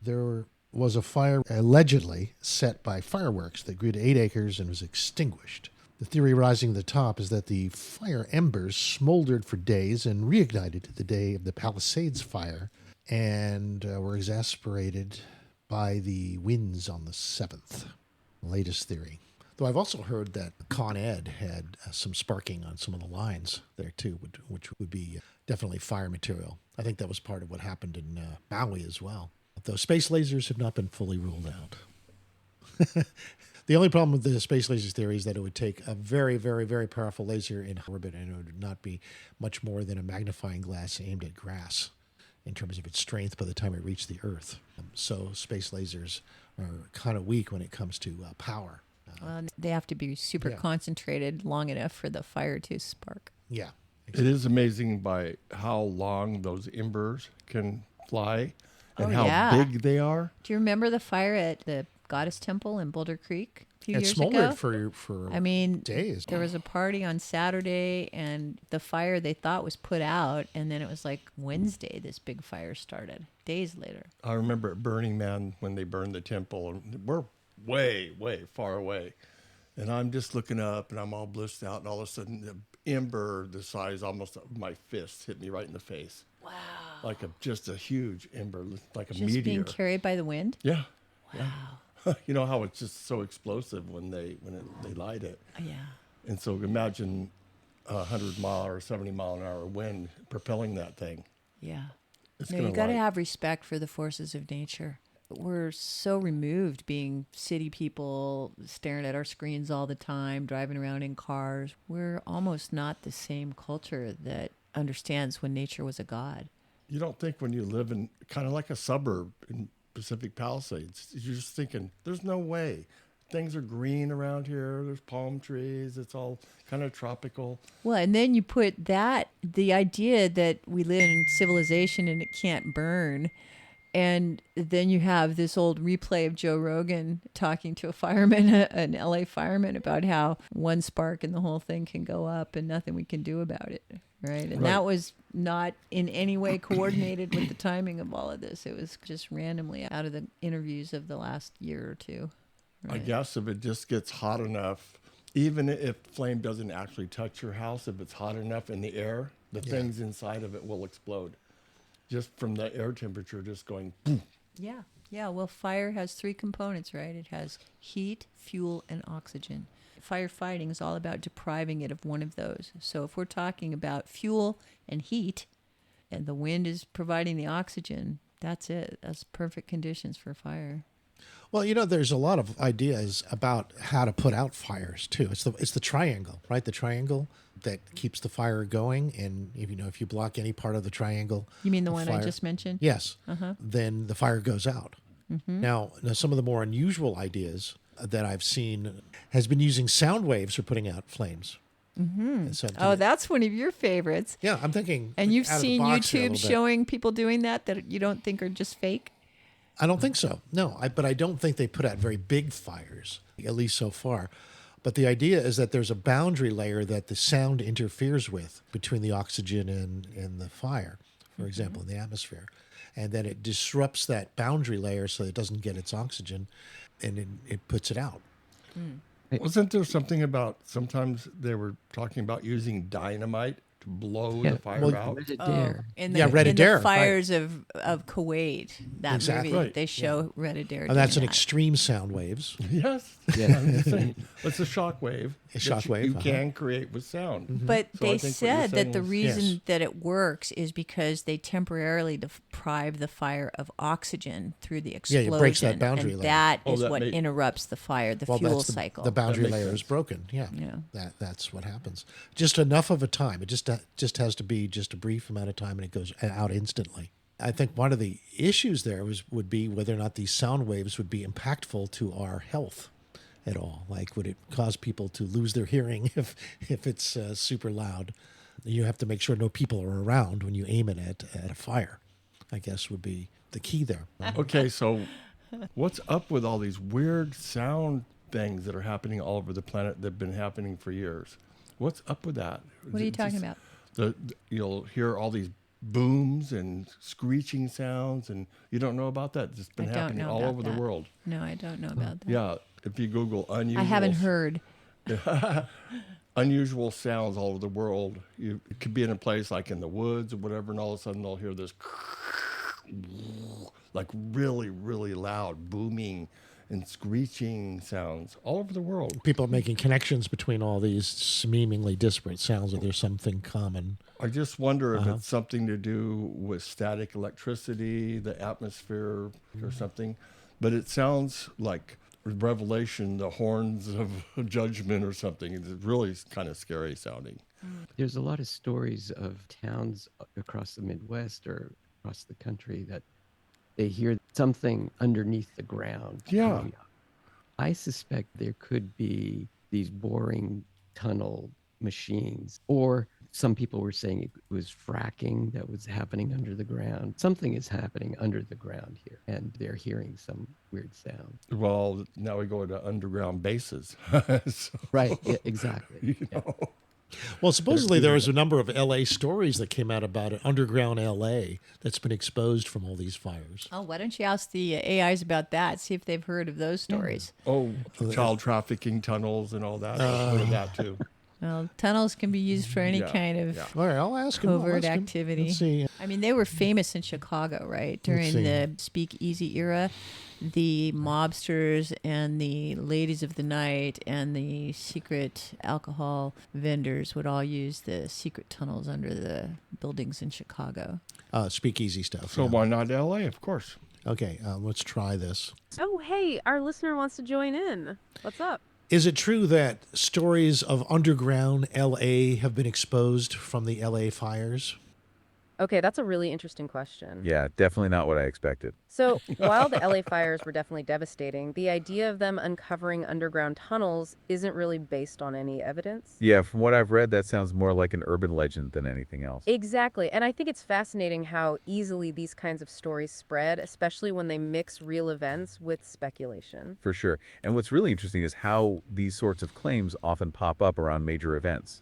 there was a fire allegedly set by fireworks that grew to 8 acres and was extinguished. The theory rising to the top is that the fire embers smoldered for days and reignited the day of the Palisades fire and were exasperated by the winds on the 7th. Latest theory. Though I've also heard that Con Ed had some sparking on some of the lines there too, which would be definitely fire material. I think that was part of what happened in Maui as well. Though space lasers have not been fully ruled out. The only problem with the space lasers theory is that it would take a very, very, very powerful laser in orbit, and it would not be much more than a magnifying glass aimed at grass in terms of its strength by the time it reached the Earth. So space lasers are kind of weak when it comes to power. Well, they have to be super concentrated long enough for the fire to spark. Yeah. Exactly. It is amazing by how long those embers can fly and how big they are. Do you remember the fire at the Goddess Temple in Boulder Creek a few years ago? It smoldered for days. There was a party on Saturday, and the fire they thought was put out, and then it was like Wednesday this big fire started, days later. I remember at Burning Man when they burned the temple, and we're way, way far away. And I'm just looking up, and I'm all blissed out, and all of a sudden, the ember the size almost of my fist hit me right in the face. Wow. Like just a huge ember, like a just meteor. Being carried by the wind? Yeah. Wow. Yeah. You know how it's just so explosive when they light it. Yeah. And so imagine 100-mile or 70-mile-an-hour wind propelling that thing. Yeah. It's you got to have respect for the forces of nature. We're so removed being city people, staring at our screens all the time, driving around in cars. We're almost not the same culture that understands when nature was a god. You don't think when you live in kind of like a suburb in Pacific Palisades, you're just thinking, there's no way. Things are green around here. There's palm trees. It's all kind of tropical. Well, and then you put the idea that we live in civilization and it can't burn. And then you have this old replay of Joe Rogan talking to a fireman, an LA fireman, about how one spark and the whole thing can go up and nothing we can do about it. Right. And that was not in any way coordinated with the timing of all of this. It was just randomly out of the interviews of the last year or two. Right? I guess if it just gets hot enough, even if flame doesn't actually touch your house, if it's hot enough in the air, the things inside of it will explode. Just from the air temperature just going boom. Yeah. Yeah. Well, fire has three components, right? It has heat, fuel, and oxygen. Firefighting is all about depriving it of one of those. So if we're talking about fuel and heat, and the wind is providing the oxygen, that's it. That's perfect conditions for fire. Well, there's a lot of ideas about how to put out fires too. It's the triangle, right? The triangle that keeps the fire going, and if you block any part of the triangle, you mean the one I just mentioned? Yes. Then the fire goes out. Mm-hmm. Now, some of the more unusual ideas that I've seen has been using sound waves for putting out flames. Mm-hmm. So that's one of your favorites. Yeah, I'm thinking. And you've seen YouTube showing people doing that you don't think are just fake? I don't think so. No, but I don't think they put out very big fires, at least so far. But the idea is that there's a boundary layer that the sound interferes with between the oxygen and the fire, for example, in the atmosphere. And then it disrupts that boundary layer so it doesn't get its oxygen, and it puts it out. Wasn't there something about sometimes they were talking about using dynamite to blow the fire out? In the fires of Kuwait, that movie that they show Red-A-Dare. And that's an extreme sound waves. Yes. It's a shock wave. A shock wave. You can create with sound. Mm-hmm. But they said that the reason that it works is because they temporarily deprive the fire of oxygen through the explosion. Yeah, it breaks that boundary and layer. That is what interrupts the fire, the fuel cycle. The boundary layer is broken. Yeah. That's what happens. Just enough of a time. It just has to be just a brief amount of time, and it goes out instantly. I think one of the issues there would be whether or not these sound waves would be impactful to our health at all. Like, would it cause people to lose their hearing if it's super loud? You have to make sure no people are around when you aim it at a fire, I guess, would be the key there. Okay, so what's up with all these weird sound things that are happening all over the planet that have been happening for years? What's up with that? What are you talking about? You'll hear all these booms and screeching sounds, and you don't know about that. It's been happening all over the world. No, I don't know about that. Yeah, if you Google unusual... I haven't heard. Unusual sounds all over the world. It could be in a place like in the woods or whatever, and all of a sudden they'll hear this like really, really loud booming, and screeching sounds all over the world. People are making connections between all these seemingly disparate sounds, that there's something common. I just wonder if it's something to do with static electricity, the atmosphere, or something. But it sounds like Revelation, the horns of judgment or something. It's really kind of scary sounding. There's a lot of stories of towns across the Midwest or across the country that they hear something underneath the ground. Yeah. coming up. I suspect there could be these boring tunnel machines, or some people were saying it was fracking that was happening under the ground. Something is happening under the ground here, and they're hearing some weird sound. Well, now we go to underground bases. So, Right, yeah, exactly. You know. Well, supposedly there was a number of LA stories that came out about it, underground LA, that's been exposed from all these fires. Oh, why don't you ask the AIs about that? See if they've heard of those stories. Oh, child trafficking tunnels and all that. I've heard of that too. Well, tunnels can be used for any kind of All right, I'll ask him. covert activity. Let's see. I mean, they were famous in Chicago, right? During see. the speakeasy era, the mobsters and the ladies of the night and the secret alcohol vendors would all use the secret tunnels under the buildings in Chicago. Speakeasy stuff. So why not LA? Of course. Okay, let's try this. Oh, hey, our listener wants to join in. What's up? Is it true that stories of underground LA have been exposed from the LA fires? Okay, that's a really interesting question. Yeah, definitely not what I expected. So, while the LA fires were definitely devastating, the idea of them uncovering underground tunnels isn't really based on any evidence. Yeah, from what I've read, that sounds more like an urban legend than anything else. Exactly. And I think it's fascinating how easily these kinds of stories spread, especially when they mix real events with speculation. For sure. And what's really interesting is how these sorts of claims often pop up around major events.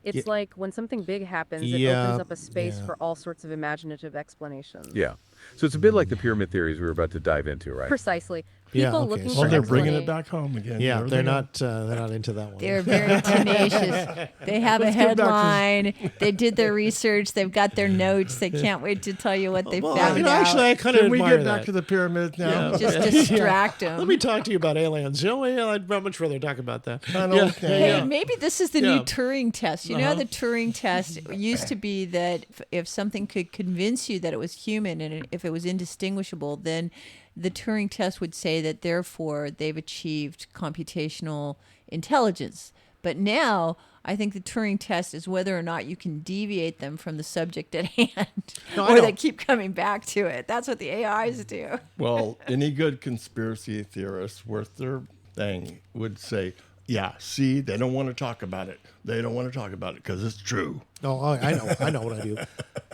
It's like when something big happens, it opens up a space for all sorts of imaginative explanations. Yeah. So it's a bit like the pyramid theories we were about to dive into, right? Precisely. People looking for they're bringing it back home again. Yeah, they're not into that one. They're very tenacious. They have a headline. They did their research. They've got their notes. They can't wait to tell you what they found out. Actually, I kind of Can we admire get back that. to the pyramids now? Yeah. Just distract them. Let me talk to you about aliens. Oh, yeah, I'd much rather talk about that. Hey, maybe this is the new Turing test. You know, the Turing test used to be that if something could convince you that it was human and if it was indistinguishable, then the Turing test would say that therefore they've achieved computational intelligence. But now I think the Turing test is whether or not you can deviate them from the subject at hand, or they keep coming back to it. That's what the AIs do. Well, any good conspiracy theorist worth their thing would say, yeah, see, they don't want to talk about it. They don't want to talk about it because it's true. Oh, I know what I do.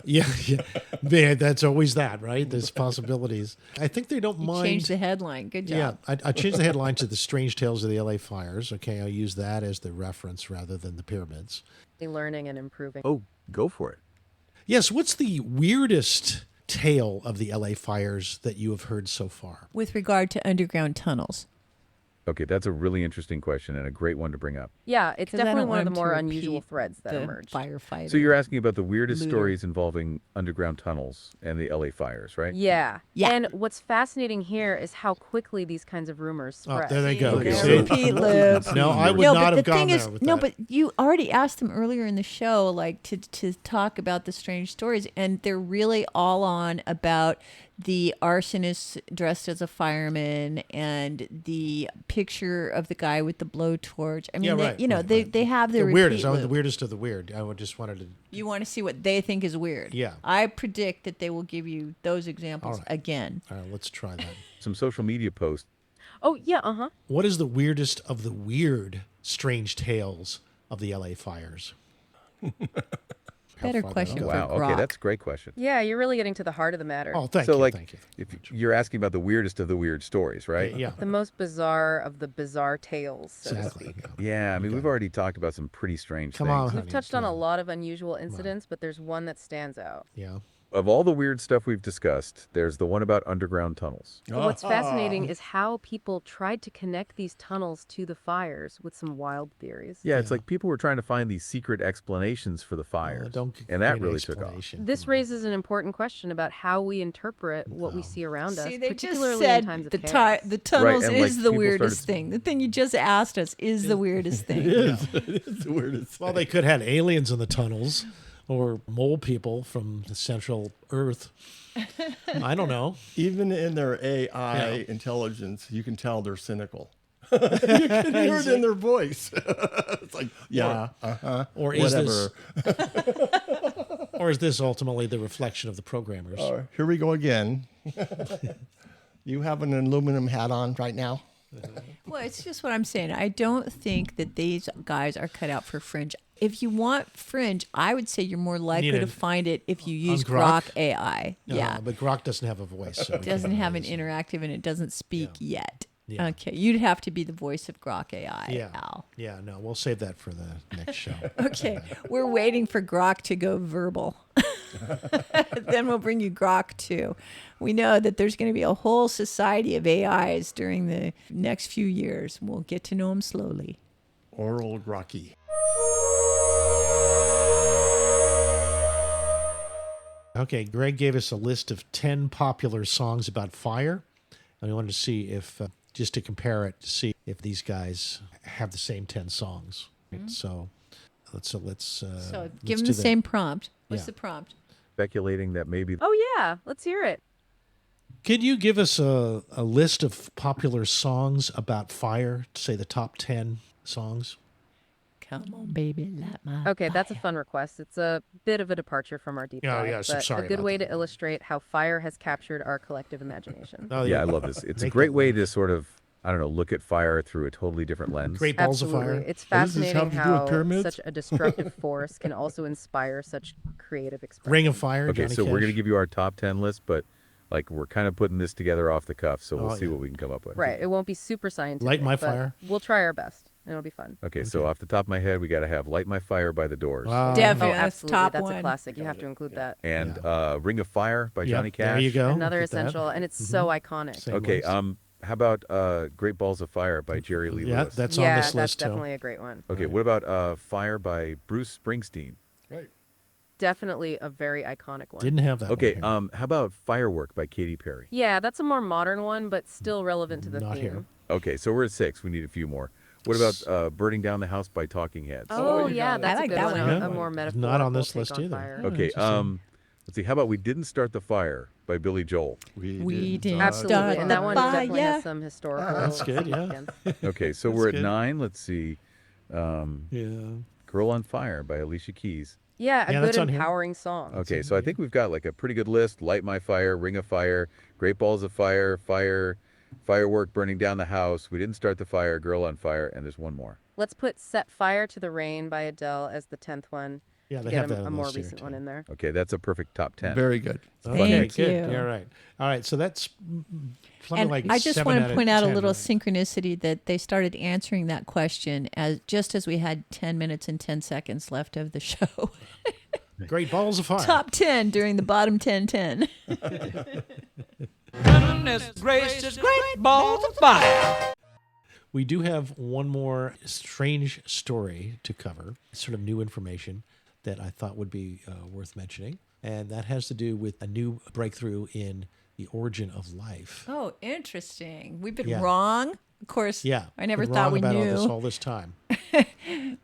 Yeah, that's always that, right? There's possibilities. I think they don't mind. Change the headline. Good job. Yeah, I changed the headline to The Strange Tales of the LA Fires. Okay, I'll use that as the reference rather than the pyramids. Learning and improving. Oh, go for it. Yes, what's the weirdest tale of the LA Fires that you have heard so far? With regard to underground tunnels. Okay, that's a really interesting question and a great one to bring up. Yeah, it's 'Cause I definitely don't one of the want to more repeat unusual threads that the emerged. Firefighter. So you're asking about the weirdest looter. stories involving underground tunnels and the LA fires, right? Yeah. And what's fascinating here is how quickly these kinds of rumors spread. Oh, there they go. Okay, See? so- Repeat loop. No, I would but not the have gone thing there is, with no, that. but you already asked them earlier in the show, like to talk about the strange stories, and they're really all on about the arsonist dressed as a fireman and the picture of the guy with the blowtorch. I mean, they have their the weirdest. repeat The loop. weirdest of the weird. I just wanted to. You want to see what they think is weird. Yeah. I predict that they will give you those examples All right. again. All right, let's try that. Some social media posts. Oh, yeah, uh-huh. What is the weirdest of the weird, strange tales of the LA Fires? Better question for Wow, Grok. okay, that's a great question. Yeah, you're really getting to the heart of the matter. Oh, thank so, you. like, Thank you. if you're asking about the weirdest of the weird stories, right? Yeah. The most bizarre of the bizarre tales, so to Exactly. speak. Yeah, I mean, we've already talked about some pretty strange Come things. on, We've honey. touched on a lot of unusual incidents, but there's one that stands out. Yeah. Of all the weird stuff we've discussed, there's the one about underground tunnels. But what's fascinating is how people tried to connect these tunnels to the fires with some wild theories. Yeah, it's like people were trying to find these secret explanations for the fires, and that really took off. This raises an important question about how we interpret what we see around us, See, they just particularly said in times of the chaos. the tunnels and, is like, the people weirdest started- thing. The thing you just asked us is the weirdest thing. It is. It is the weirdest. Well, they could have had aliens in the tunnels or mole people from the central Earth. I don't know. Even in their AI intelligence, you can tell they're cynical. You can hear it in their voice. It's like, yeah, Or is whatever. this, or is this ultimately the reflection of the programmers? Here we go again. You have an aluminum hat on right now? Well, it's just what I'm saying. I don't think that these guys are cut out for fringe. If you want fringe, I would say you're more likely to find it if you use Grok AI. Yeah, but Grok doesn't have a voice. So It doesn't have an interactive and it doesn't speak yet. Yeah. Okay, you'd have to be the voice of Grok AI, Yeah. Al. Yeah, no, we'll save that for the next show. Okay, we're waiting for Grok to go verbal. Then we'll bring you Grok 2. We know that there's going to be a whole society of AIs during the next few years. We'll get to know them slowly. Oral Grocky. Okay, Greg gave us a list of 10 popular songs about fire. And we wanted to see if, just to compare it, to see if these guys have the same 10 songs. Mm-hmm. So let's give them do the that. same prompt. What's Yeah. the prompt? Speculating that maybe Oh, yeah. Let's hear it. Could you give us a list of popular songs about fire, say the top 10 songs? Come on, baby, light my Okay, that's a fun request. It's a bit of a departure from our deep Oh, dive, yeah, so but sorry a good about way to illustrate how fire has captured our collective imagination. Oh, yeah, I love this. It's a Make great that way to sort of, I don't know, look at fire through a totally different lens. Great Balls Absolutely. of Fire. It's What does this fascinating have to do with how pyramids? such a destructive force can also inspire such creative expression. Ring of Fire. Okay, Johnny so we're Cash. going to give you our top 10 list, but like we're kind of putting this together off the cuff, so we'll Oh, see yeah. what we can come up with. Right. It won't be super scientific. Light My but Fire. We'll try our best. It'll be fun. Okay, so off the top of my head, we got to have Light My Fire by The Doors. Wow. Definitely, Oh, that's absolutely. top That's one. a classic. You have to include that. And Ring of Fire by Yep, Johnny Cash. there you go. Another Look at that. essential, and it's so iconic. Same Okay, list. how about Great Balls of Fire by Jerry Lee Yeah, Lewis? that's yeah, on this that's list, too. definitely a great one. Okay, what about Fire by Bruce Springsteen? Right. Definitely a very iconic one. Didn't have that Okay, one how about Firework by Katy Perry? Yeah, that's a more modern one, but still relevant to the Not theme. here. Okay, so we're at 6. We need a few more. What about Burning Down the House by Talking Heads? Oh, you yeah, got it. that's I a like good that one. one. A more Not metaphorical on this take list on either. fire. Okay, interesting. let's see. How about We Didn't Start the Fire by Billy Joel? We didn't Absolutely, start and the that one definitely fire. has some historical. That's good, yeah. significance. Okay, so That's we're at good. 9. Let's see. Yeah. Girl on Fire by Alicia Keys. Yeah, a Yeah, good that's on here. empowering song. Okay, so I think we've got like a pretty good list. Light My Fire, Ring of Fire, Great Balls of Fire, Firework, Burning Down the House, We Didn't Start the Fire, Girl on Fire, and there's one more. Let's put Set Fire to the Rain by Adele as the 10th one. Yeah, they Get have that a on the more list here, recent too. one in there. Okay, that's a perfect top 10. Very good. Okay, Thank good. you. Yeah, right. All right, so that's something And like I just 7 want out to of point out a 10, little right? synchronicity that they started answering that question just as we had 10 minutes and 10 seconds left of the show. Great Balls of Fire. Top 10 during the bottom 10-10. Goodness gracious, great balls of fire. We do have one more strange story to cover, sort of new information that I thought would be worth mentioning. And that has to do with a new breakthrough in the origin of life. Oh, interesting. We've been Yeah. wrong. Of course, Yeah. I never been thought wrong we about knew. all this time.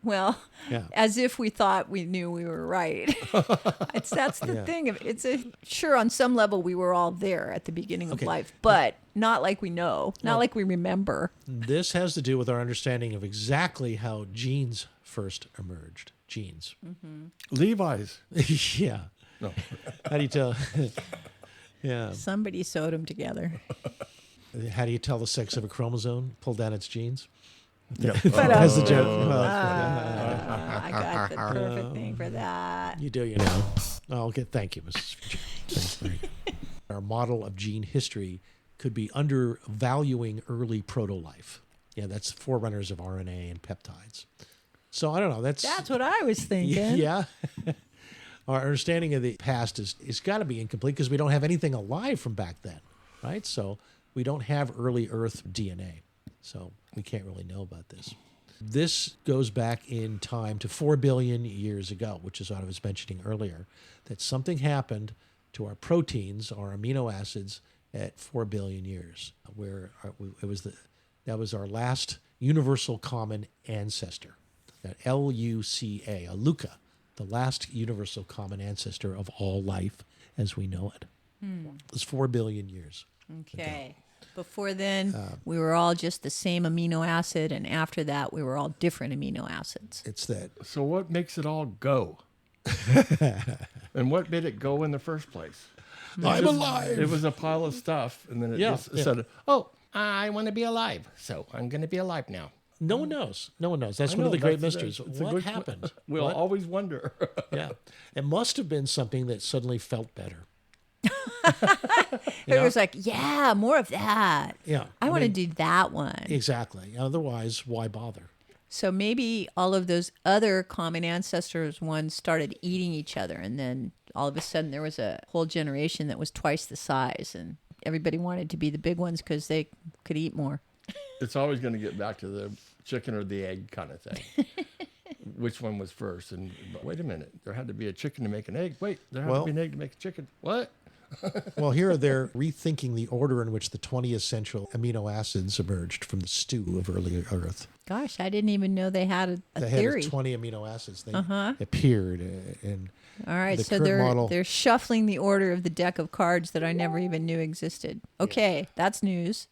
Well, Yeah. as if we thought we knew we were right. That's the Yeah. thing. Sure, on some level, we were all there at the beginning of Okay. life, but not like we know, not like we remember. This has to do with our understanding of exactly how genes first emerged. Genes. Levi's. Yeah. No. How do you tell? Yeah. Somebody sewed them together. How do you tell the sex of a chromosome? Pull down its genes. Yep. That's the joke. I got the perfect thing for that. You do, you know. Oh, okay. Thank you, Mrs. Thank you. Our model of gene history could be undervaluing early proto-life. Yeah, that's forerunners of RNA and peptides. So I don't know. That's what I was thinking. Yeah. our understanding of the past is got to be incomplete because we don't have anything alive from back then, right? So we don't have early Earth DNA. So we can't really know about this. This goes back in time to 4 billion years ago, which is what I was mentioning earlier, that something happened to our proteins, our amino acids, at 4 billion years, where that was our last universal common ancestor, that LUCA, a LUCA, the last universal common ancestor of all life as we know it. It was 4 billion years Okay. ago. Before then, we were all just the same amino acid, and after that, we were all different amino acids. It's that. So what makes it all go? And what made it go in the first place? I'm alive. It was a pile of stuff, and then it said, "Oh, I want to be alive, so I'm going to be alive now." No one knows. No one knows. That's one of the great mysteries. What happened? We'll always wonder. Yeah. It must have been something that suddenly felt better. It was like, yeah, more of that. Yeah. I want to do that one. Exactly. Otherwise, why bother? So maybe all of those other common ancestors ones started eating each other, and then all of a sudden there was a whole generation that was twice the size, and everybody wanted to be the big ones because they could eat more. It's always going to get back to the chicken or the egg kind of thing. Which one was first? And wait a minute, there had to be a chicken to make an egg. Wait, there had to be an egg to make a chicken. What? Well, here they're rethinking the order in which the 20 essential amino acids emerged from the stew of early Earth. Gosh, I didn't even know they had a They theory. had 20 amino acids. They appeared in All right, the so current model. they're shuffling the order of the deck of cards that I never even knew existed. Okay, that's news.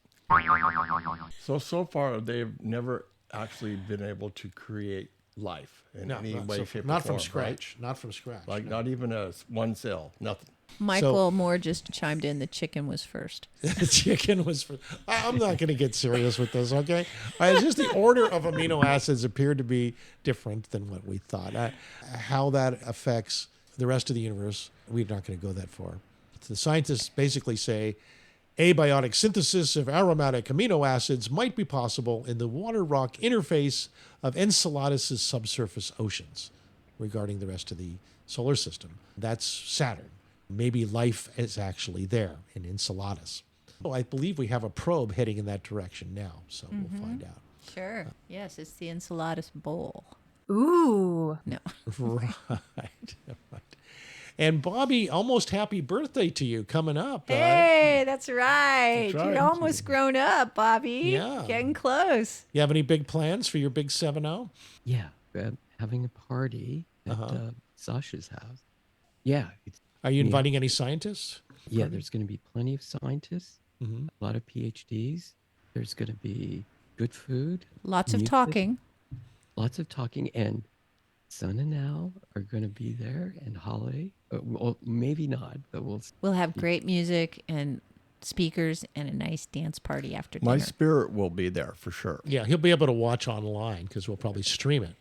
So far, they've never actually been able to create life in any way, shape, or not form. from scratch. Right? Not from scratch. Like not even one cell, nothing. Michael Moore just chimed in. The chicken was first. The chicken was first. I'm not going to get serious with this, okay? It's just the order of amino acids appeared to be different than what we thought. How that affects the rest of the universe, we're not going to go that far. The scientists basically say abiotic synthesis of aromatic amino acids might be possible in the water-rock interface of Enceladus' subsurface oceans regarding the rest of the solar system. That's Saturn. Maybe life is actually there in Enceladus. Well, I believe we have a probe heading in that direction now, so we'll find out. Sure. Yes, it's the Enceladus Bowl. Ooh. No. Right. And Bobby, almost happy birthday to you coming up. Hey, that's right. That's right. You're almost grown up, Bobby. Yeah. Getting close. You have any big plans for your big 7-0? Yeah, having a party at Sasha's house. Yeah. Are you inviting any scientists? Yeah, there's going to be plenty of scientists, a lot of PhDs. There's going to be good food. Lots of music, talking. Lots of talking. And Son and Al are going to be there, and Holly. Well, maybe not, but We'll have great music and speakers and a nice dance party after dinner. My spirit will be there for sure. Yeah, he'll be able to watch online because we'll probably stream it.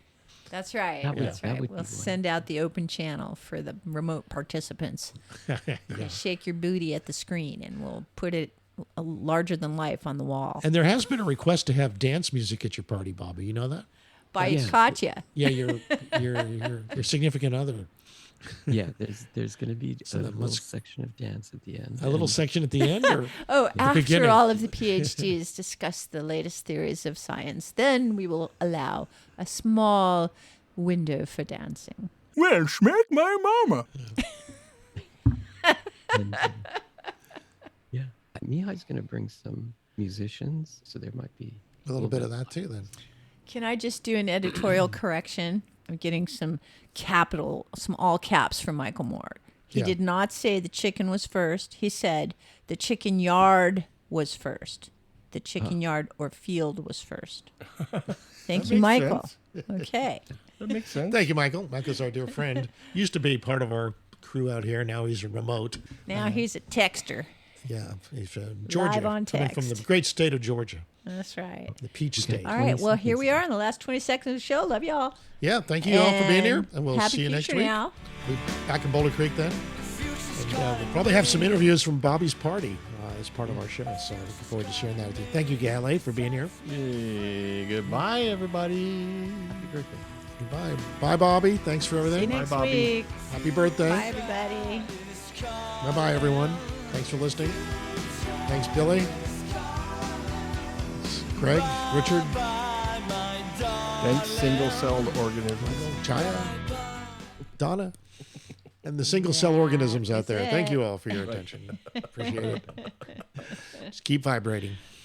That's right. That's right. We'll send out the open channel for the remote participants. You shake your booty at the screen, and we'll put it larger than life on the wall. And there has been a request to have dance music at your party, Bobby. You know that? By Katya. Yeah, your significant other. Yeah, there's going to be a little section of dance at the end. A little section at the end? Or after all of the PhDs discuss the latest theories of science, then we will allow a small window for dancing. Well, smack my mama. And, yeah, Mihai's going to bring some musicians, so there might be a little bit of that too then. Can I just do an editorial correction? I'm getting some all caps from Michael Moore. He did not say the chicken was first. He said the chicken yard was first. The chicken yard or field was first. Thank you, Michael. Okay. That makes sense. Thank you, Michael. Michael's our dear friend. Used to be part of our crew out here. Now he's remote. Now he's a texter. Yeah, he's Georgia. Live on coming text. from the great state of Georgia. That's right. The Peach State. All right. Well, here we are in the last 20 seconds of the show. Love y'all. Yeah. Thank you all for being here. And we'll happy see you next future week. Now. We'll be back in Boulder Creek then. And we'll probably have some interviews from Bobby's party as part of our show. So looking forward to sharing that with you. Thank you, Gale, for being here. Hey, goodbye, everybody. Happy birthday. Goodbye. Bye, Bobby. Thanks for everything. See you next Bye, Bobby. week. Happy birthday. Bye, everybody. Bye-bye, everyone. Thanks for listening. Thanks, Billy. Craig, Richard. Thanks, single-celled organisms. Chaya, Donna, and the single-cell organisms out there. Thank you all for your attention. Appreciate it. Just keep vibrating.